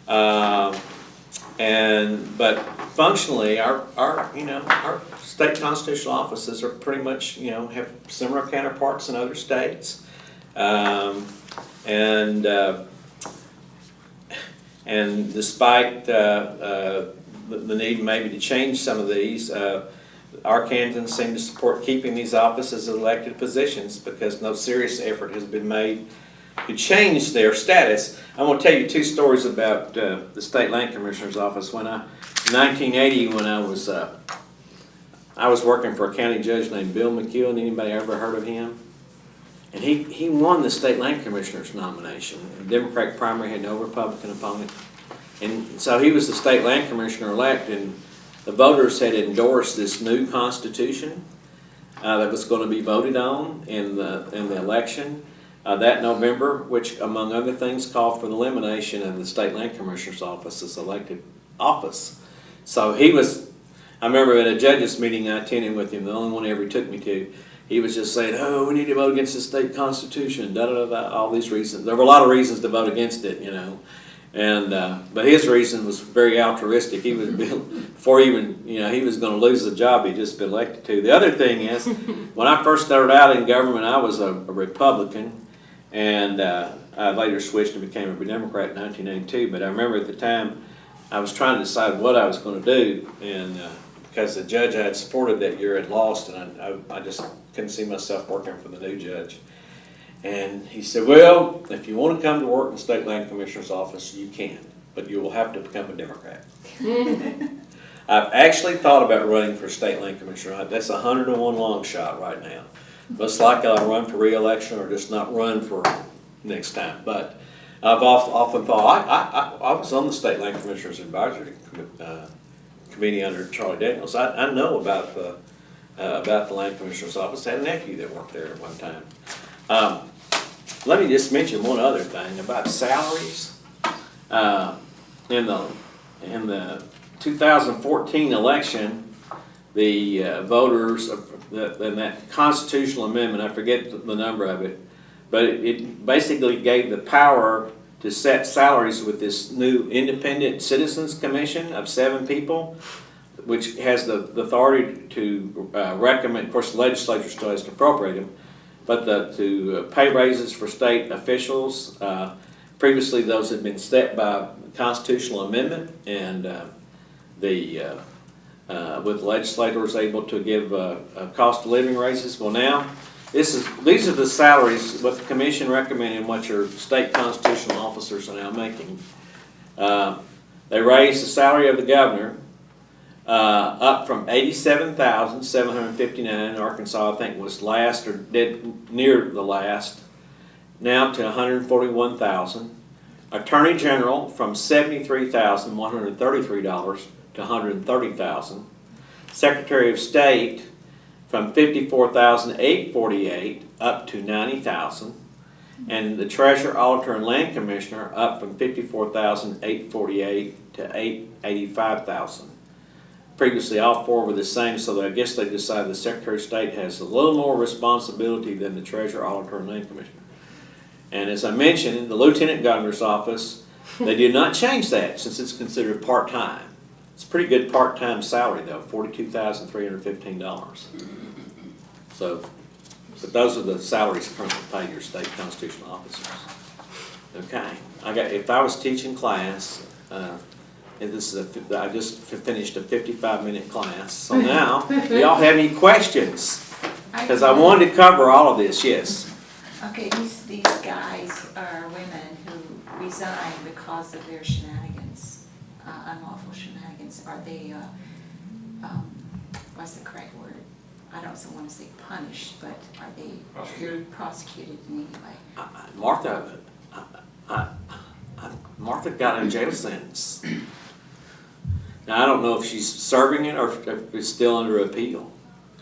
Speaker 1: But functionally, our state constitutional offices are pretty much have similar counterparts in other states, and despite the need maybe to change some of these. Arkansans seem to support keeping these offices as elected positions because no serious effort has been made to change their status. I'm going to tell you 2 stories about the state land commissioner's office. In 1980, when I was I was working for a county judge named Bill McEwen. Anybody ever heard of him? And he won the state land commissioner's nomination. The Democratic primary had no Republican opponent. And so he was the state land commissioner-elect, and the voters had endorsed this new constitution that was going to be voted on in the election that November, which, among other things, called for the elimination of the state land commissioner's office as elected office. So he was, I remember at a judges meeting I attended with him, the only one he ever took me to, he was just saying, oh, we need to vote against the state constitution, da-da-da-da, all these reasons. There were a lot of reasons to vote against it, you know. And but his reason was very altruistic. He was before even he was going to lose the job he'd just been elected to. The other thing is, when I first started out in government, I was a Republican, and I later switched and became a Democrat in 1982. But I remember at the time I was trying to decide what I was going to do, and because the judge I had supported that year had lost, and I just couldn't see myself working for the new judge. And he said, well, if you want to come to work in the state land commissioner's office, you can, but you will have to become a Democrat. I've actually thought about running for state land commissioner. That's 101 long shot right now. Most likely I'll run for re-election or just not run for next time. But I've often thought, I was on the state land commissioner's advisory committee under Charlie Daniels. I know about the land commissioner's office. I had a nephew that worked there at one time. Let me just mention one other thing about salaries. In the 2014 election, the voters in that constitutional amendment, I forget the number of it, but it basically gave the power to set salaries with this new independent citizens commission of 7 people, which has the authority to recommend. Of course, the legislature still has to appropriate them. But to pay raises for state officials, previously those had been set by constitutional amendment, and with legislators able to give cost of living raises. Well, now these are the salaries what the commission recommended, what your state constitutional officers are now making. They raised the salary of the governor up from $87,759 in Arkansas, I think was last or dead near the last, now to $141,000. Attorney General from $73,133 to $130,000. Secretary of State from $54,848 up to $90,000. And the Treasurer, Auditor, and Land Commissioner up from $54,848 to $85,000. Previously, all 4 were the same, so I guess they decided the Secretary of State has a little more responsibility than the Treasurer, Auditor, and Land Commissioner. And as I mentioned, in the Lieutenant Governor's office, they did not change that since it's considered part-time. It's a pretty good part-time salary, though, $42,315. So, but those are the salaries currently paid your state constitutional officers. Okay, if I was teaching class, and I just finished a 55-minute class. So now, do y'all have any questions? Because I wanted to cover all of this, yes.
Speaker 5: Okay, these guys are women who resigned because of their shenanigans, unlawful shenanigans. Are they, what's the correct word? I don't want to say punished, but are they prosecuted in any way?
Speaker 1: Martha got a jail sentence. Now, I don't know if she's serving it or if it's still under appeal.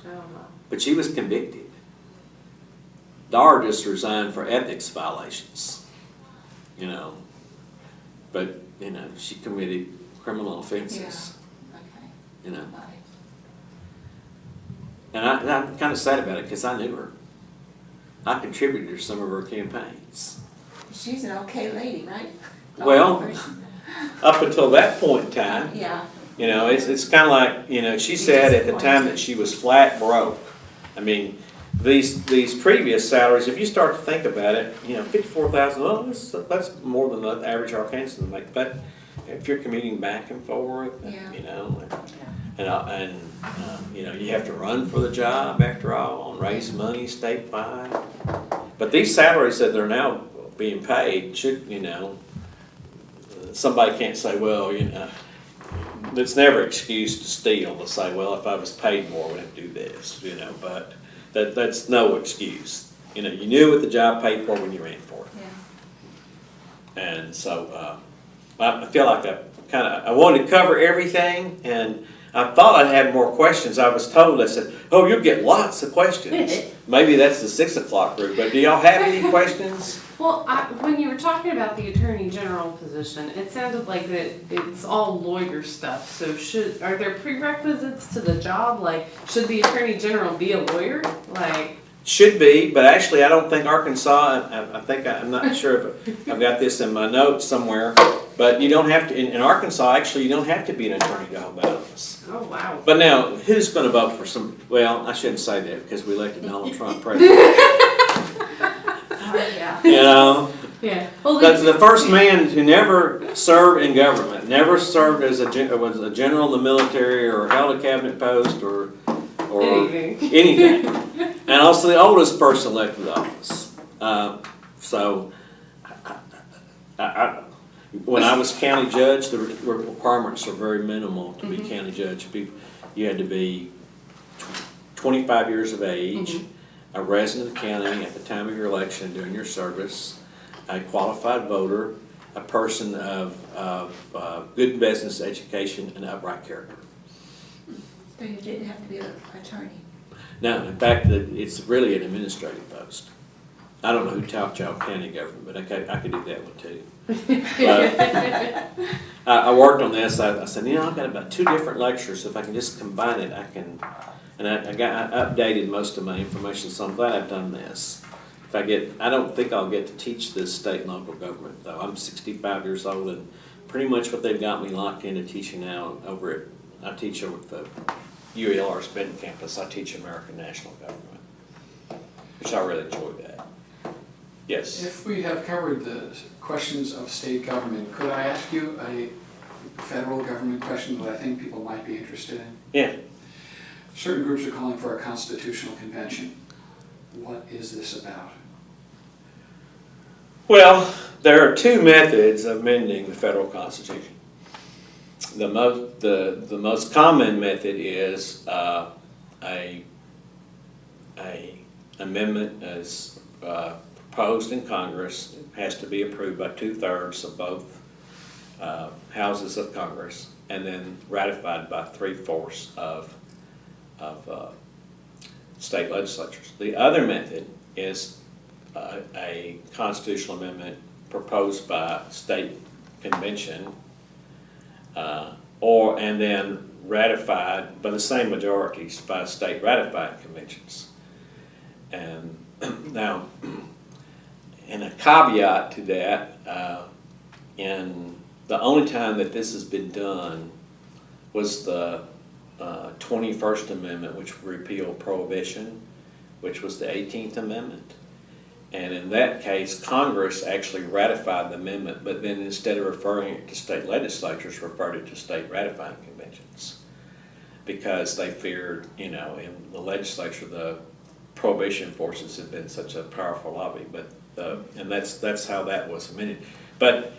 Speaker 4: I don't know.
Speaker 1: But she was convicted. Dar just resigned for ethics violations, But, she committed criminal offenses,
Speaker 5: Okay.
Speaker 1: And
Speaker 5: Right.
Speaker 1: I'm kind of sad about it because I knew her. I contributed to some of her campaigns.
Speaker 5: She's an okay lady, right?
Speaker 1: Well,
Speaker 5: Okay person.
Speaker 1: up until that point in time,
Speaker 5: Yeah.
Speaker 1: it's kind of like, she said at the time that she was flat broke. I mean, these previous salaries, if you start to think about it, $54,000, well, that's more than the average Arkansan make. But if you're commuting back and forth,
Speaker 5: Yeah.
Speaker 1: you have to run for the job after all, and raise money statewide. But these salaries that they're now being paid should, somebody can't say, well, it's never excuse to steal, to say, well, if I was paid more, I would have to do this, you know, but that's no excuse. You know, you knew what the job paid for when you ran for it.
Speaker 5: Yeah.
Speaker 1: And so, I feel like I wanted to cover everything, and I thought I'd have more questions. I was told, I said, oh, you'll get lots of questions. Maybe that's the 6 o'clock group, but do y'all have any questions?
Speaker 4: Well, when you were talking about the Attorney General position, it sounded like that it's all lawyer stuff. So are there prerequisites to the job? Like, should the Attorney General be a lawyer? Like,
Speaker 1: Should be, but actually I don't think Arkansas, I'm not sure if I've got this in my notes somewhere, but you don't have to, in Arkansas, actually, you don't have to be an attorney to hold that office.
Speaker 4: oh wow.
Speaker 1: But now, who's gonna vote for well, I shouldn't say that because we elected Donald Trump president.
Speaker 2: Oh, yeah.
Speaker 1: You know,
Speaker 4: Yeah. Well,
Speaker 1: that's the first man who never served in government, never served as was a general in the military or held a cabinet post or
Speaker 4: anything.
Speaker 1: anything. And also the oldest person elected to office. So, when I was county judge, the requirements are very minimal to be county judge. You had to be 25 years of age, a resident of the county at the time of your election during your service, a qualified voter, a person of good business education and upright character.
Speaker 5: So you didn't have to be an attorney.
Speaker 1: Now, in fact, it's really an administrative post. I don't know who taught y'all county government, but I could do that one too. But I worked on this. I said, I've got about 2 different lectures. If I can just combine it, I can. And I updated most of my information, so I'm glad I've done this. I don't think I'll get to teach this state and local government though. I'm 65 years old, and pretty much what they've got me locked into teaching now I teach over at the UELR's Benton campus. I teach American National Government, which I really enjoy that. Yes.
Speaker 6: If we have covered the questions of state government, could I ask you a federal government question that I think people might be interested in?
Speaker 1: Yeah.
Speaker 6: Certain groups are calling for a constitutional convention. What is this about?
Speaker 1: Well, there are 2 methods of amending the federal constitution. The most common method is a amendment as proposed in Congress. It has to be approved by 2/3 of both houses of Congress, and then ratified by 3/4 of state legislatures. The other method is a constitutional amendment proposed by state convention, and then ratified by the same majorities by state ratified conventions. And now, and a caveat to that, in the only time that this has been done was the 21st Amendment, which repealed prohibition, which was the 18th Amendment. And in that case, Congress actually ratified the amendment, but then instead of referring it to state legislatures, referred it to state ratifying conventions. Because they feared, in the legislature, the prohibition forces have been such a powerful lobby. And that's how that was amended. But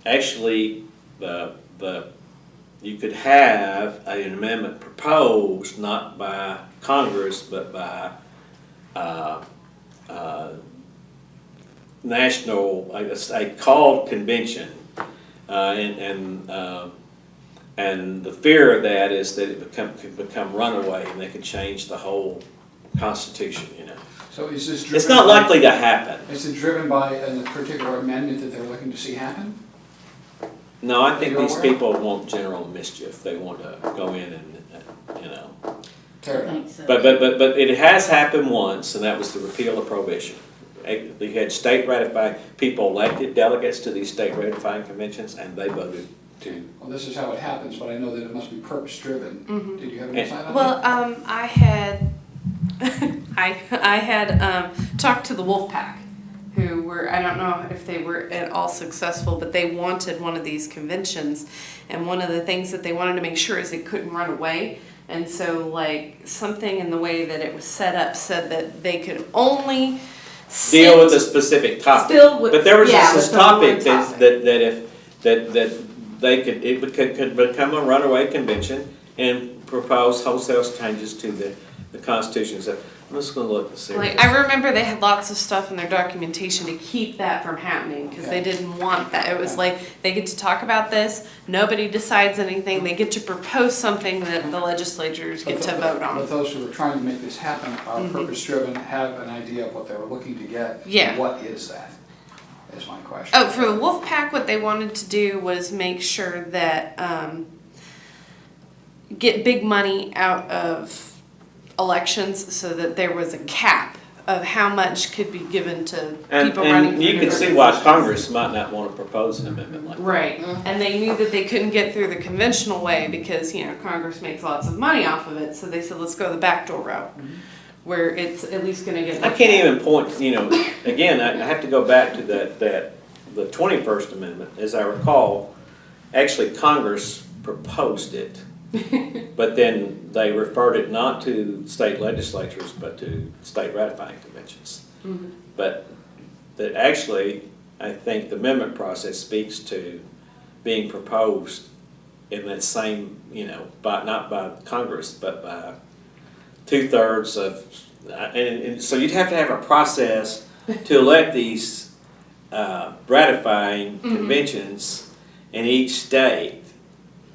Speaker 1: actually, you could have an amendment proposed not by Congress, but by national, a called convention, and the fear of that is that it could become runaway, and they could change the whole Constitution.
Speaker 6: So is this driven
Speaker 1: It's not likely to happen.
Speaker 6: Is it driven by a particular amendment that they're looking to see happen?
Speaker 1: No, I think these people want general mischief. They want to go in and
Speaker 2: I
Speaker 6: Terrible.
Speaker 2: think so.
Speaker 1: But it has happened once, and that was the repeal of prohibition. They had state ratifying, people elected delegates to these state ratifying conventions, and they voted to.
Speaker 6: Well, this is how it happens, but I know that it must be purpose-driven. Did you have any insight on that?
Speaker 4: Well, I had I had talked to the Wolfpack, who were, I don't know if they were at all successful, but they wanted one of these conventions, and one of the things that they wanted to make sure is it couldn't run away. And so, like, something in the way that it was set up said that they could only
Speaker 1: Deal with a
Speaker 4: sit
Speaker 1: specific topic.
Speaker 4: still with-
Speaker 1: But there was
Speaker 4: yeah,
Speaker 1: this
Speaker 4: with the one
Speaker 1: topic
Speaker 4: topic.
Speaker 1: that could become a runaway convention and propose wholesale changes to the Constitution. So I'm just gonna look to see.
Speaker 4: Like, I remember they had lots of stuff in their documentation to keep that from happening, because they didn't want that. It was like, they get to talk about this, nobody decides anything, they get to propose something that the legislatures get to vote
Speaker 6: But
Speaker 4: on.
Speaker 6: those who are trying to make this happen are purpose-driven, have an idea of what they were looking to get.
Speaker 4: Yeah.
Speaker 6: What is that, is my question.
Speaker 4: Oh, for the wolf pack, what they wanted to do was make sure that, get big money out of elections so that there was a cap of how much could be given to people running.
Speaker 1: And you
Speaker 4: for
Speaker 1: can
Speaker 4: different
Speaker 1: see why
Speaker 4: positions.
Speaker 1: Congress might not want to propose an amendment like that.
Speaker 4: Right, and they knew that they couldn't get through the conventional way because, Congress makes lots of money off of it, so they said, let's go the backdoor route, where it's at least gonna get.
Speaker 1: I can't even point, again, I have to go back to the 21st Amendment, as I recall, actually Congress proposed it. But then they referred it not to state legislatures, but to state ratifying conventions. But that actually, I think the amendment process speaks to being proposed in that same, not by Congress, but by 2/3 of, and so you'd have to have a process to elect these ratifying conventions in each state.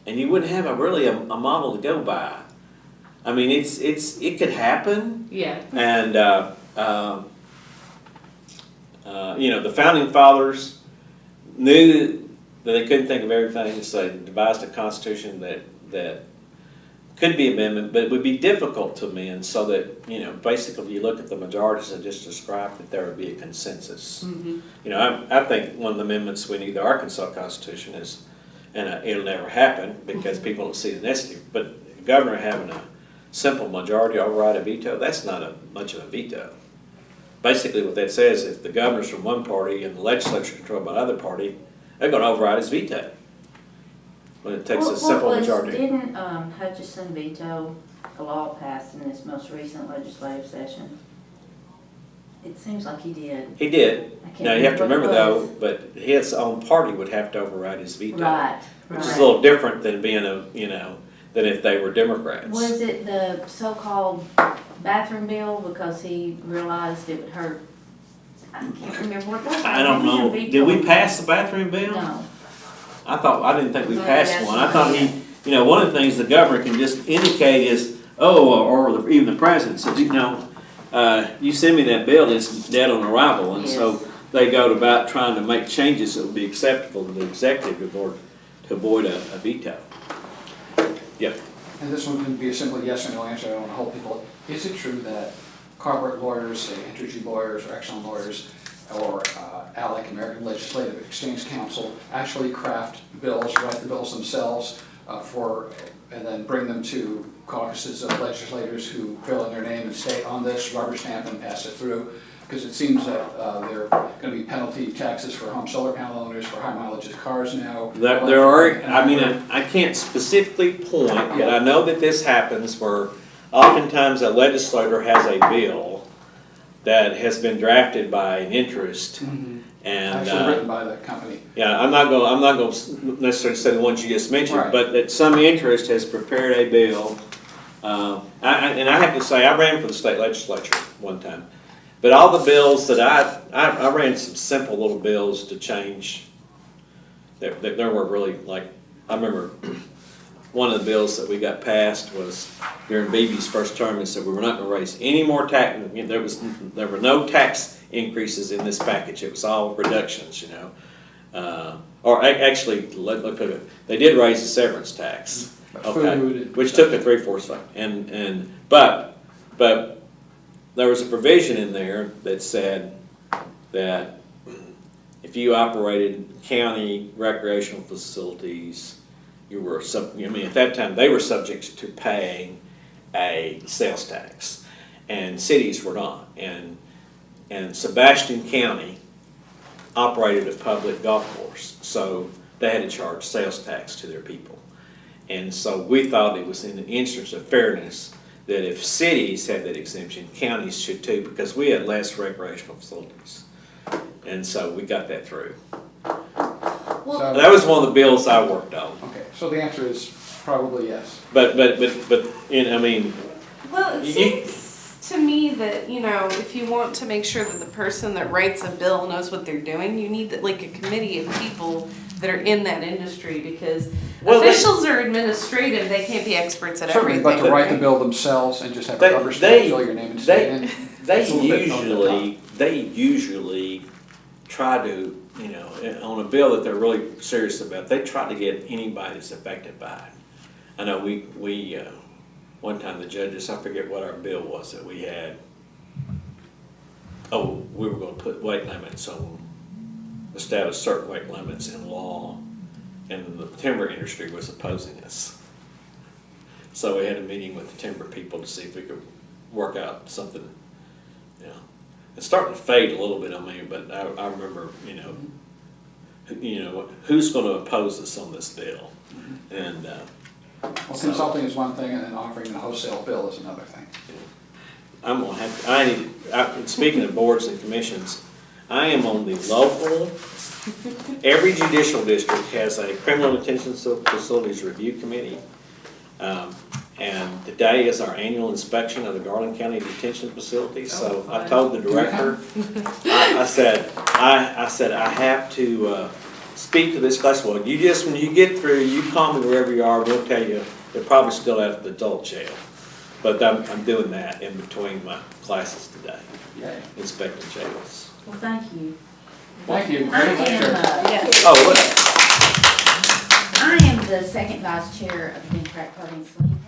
Speaker 1: And you wouldn't have a model to go by. I mean, it could happen.
Speaker 4: Yeah.
Speaker 1: And the founding fathers knew that they couldn't think of everything, so they devised a constitution that could be amended, but it would be difficult to amend. So that basically, if you look at the majorities I just described, that there would be a consensus. I think one of the amendments we need to the Arkansas Constitution is. And it'll never happen because people don't see the necessity. But the governor having a simple majority override a veto, that's not much of a veto. Basically what that says, if the governor's from one party and the legislature controlled by another party, they're going to override his veto. When it takes a simple majority.
Speaker 2: Didn't Hutchison veto a law passed in this most recent legislative session? It seems like he did.
Speaker 1: He did.
Speaker 2: I can't
Speaker 1: Now you have to remember
Speaker 2: what it
Speaker 1: though,
Speaker 2: was.
Speaker 1: but his own party would have to override his veto.
Speaker 2: Right,
Speaker 1: Which is a
Speaker 2: right.
Speaker 1: little different than being than if they were Democrats.
Speaker 2: Was it the so-called bathroom bill because he realized it would hurt? I can't remember what it was.
Speaker 1: I don't know.
Speaker 2: Maybe he
Speaker 1: Did we
Speaker 2: vetoed.
Speaker 1: pass the bathroom bill?
Speaker 2: No.
Speaker 1: I didn't think we
Speaker 2: No,
Speaker 1: passed
Speaker 2: that's
Speaker 1: one. I
Speaker 2: not
Speaker 1: thought
Speaker 2: it.
Speaker 1: one of the things the governor can just indicate is, even the president says, you send me that bill, it's dead on arrival. And so
Speaker 2: Yes.
Speaker 1: they go about trying to make changes that would be acceptable to the executive board to avoid a veto. Yeah.
Speaker 6: And this one can be a simple yes or no answer, I don't want to hold people. Is it true that corporate lawyers, say Entergy lawyers or Exxon lawyers, or ALEC, American Legislative Exchange Council, actually craft bills, write the bills themselves and then bring them to caucuses of legislators who fill in their name and state on this, rubber stamp and pass it through? Because it seems that there are going to be penalty taxes for home solar panel owners for high mileage cars now.
Speaker 1: There are, I can't specifically point, but I know that this happens where oftentimes a legislator has a bill that has been drafted by an interest. And
Speaker 6: Actually written by the company.
Speaker 1: yeah, I'm not going to necessarily say the ones you just mentioned,
Speaker 6: Right.
Speaker 1: but that some interest has prepared a bill. And I have to say, I ran for the state legislature one time, but all the bills that I ran some simple little bills to change. There were really I remember one of the bills that we got passed was during Beebe's first term, and said we were not going to raise any more tax. There were no tax increases in this package. It was all reductions, or actually, look at it. They did raise the severance tax, which took a 3/4 vote. But there was a provision in there that said that if you operated county recreational facilities, you were at that time they were subject to paying a sales tax, and cities were not. And Sebastian County operated a public golf course, so they had to charge sales tax to their people. And so we thought it was in the interest of fairness that if cities had that exemption, counties should too, because we had less recreational facilities. And so we got that through.
Speaker 2: Well,
Speaker 6: So-
Speaker 1: That was one of the bills I worked on.
Speaker 6: Okay, so the answer is probably yes.
Speaker 1: But, I mean,
Speaker 4: Well, it
Speaker 1: You-
Speaker 4: seems to me that, you know, if you want to make sure that the person that writes a bill knows what they're doing, you need like a committee of people that are in that industry, because
Speaker 1: Well, they-
Speaker 4: officials are administrative, they can't be experts at
Speaker 6: Certainly,
Speaker 4: everything.
Speaker 6: but to write the bill themselves and just have a
Speaker 1: They-
Speaker 6: rubber stamp,
Speaker 1: they-
Speaker 6: fill your name and state in.
Speaker 1: they
Speaker 6: it's a little bit over the
Speaker 1: they usually try to, you know, on a bill that they're really serious about, they try to get anybody that's affected by it. I know we, one time the judges, I forget what our bill was that we had. Oh, we were gonna put weight limits on, establish certain weight limits in law, and the timber industry was opposing us. So we had a meeting with the timber people to see if we could work out something, you know. It's starting to fade a little bit on me, but I remember, you know, who's gonna oppose us on this bill? And,
Speaker 6: Well, consulting is one thing, and then offering a wholesale bill is another thing.
Speaker 1: I'm gonna have, speaking of boards and commissions, I am on the local, every judicial district has a criminal detention facilities review committee. And today is our annual inspection of the Garland County Detention Facility, so I told the director, I said, I have to, speak to this class. Well, you just, when you get through, you call me wherever you are, we'll tell you, they're probably still at the adult jail. But I'm doing that in between my classes today,
Speaker 6: Yay.
Speaker 1: inspecting jails.
Speaker 2: well, thank you.
Speaker 6: Thank you.
Speaker 2: I
Speaker 6: Very much,
Speaker 2: am,
Speaker 6: sir.
Speaker 4: Yes.
Speaker 1: Oh, what?
Speaker 2: I am the second vice chair of the Democratic Party in Saline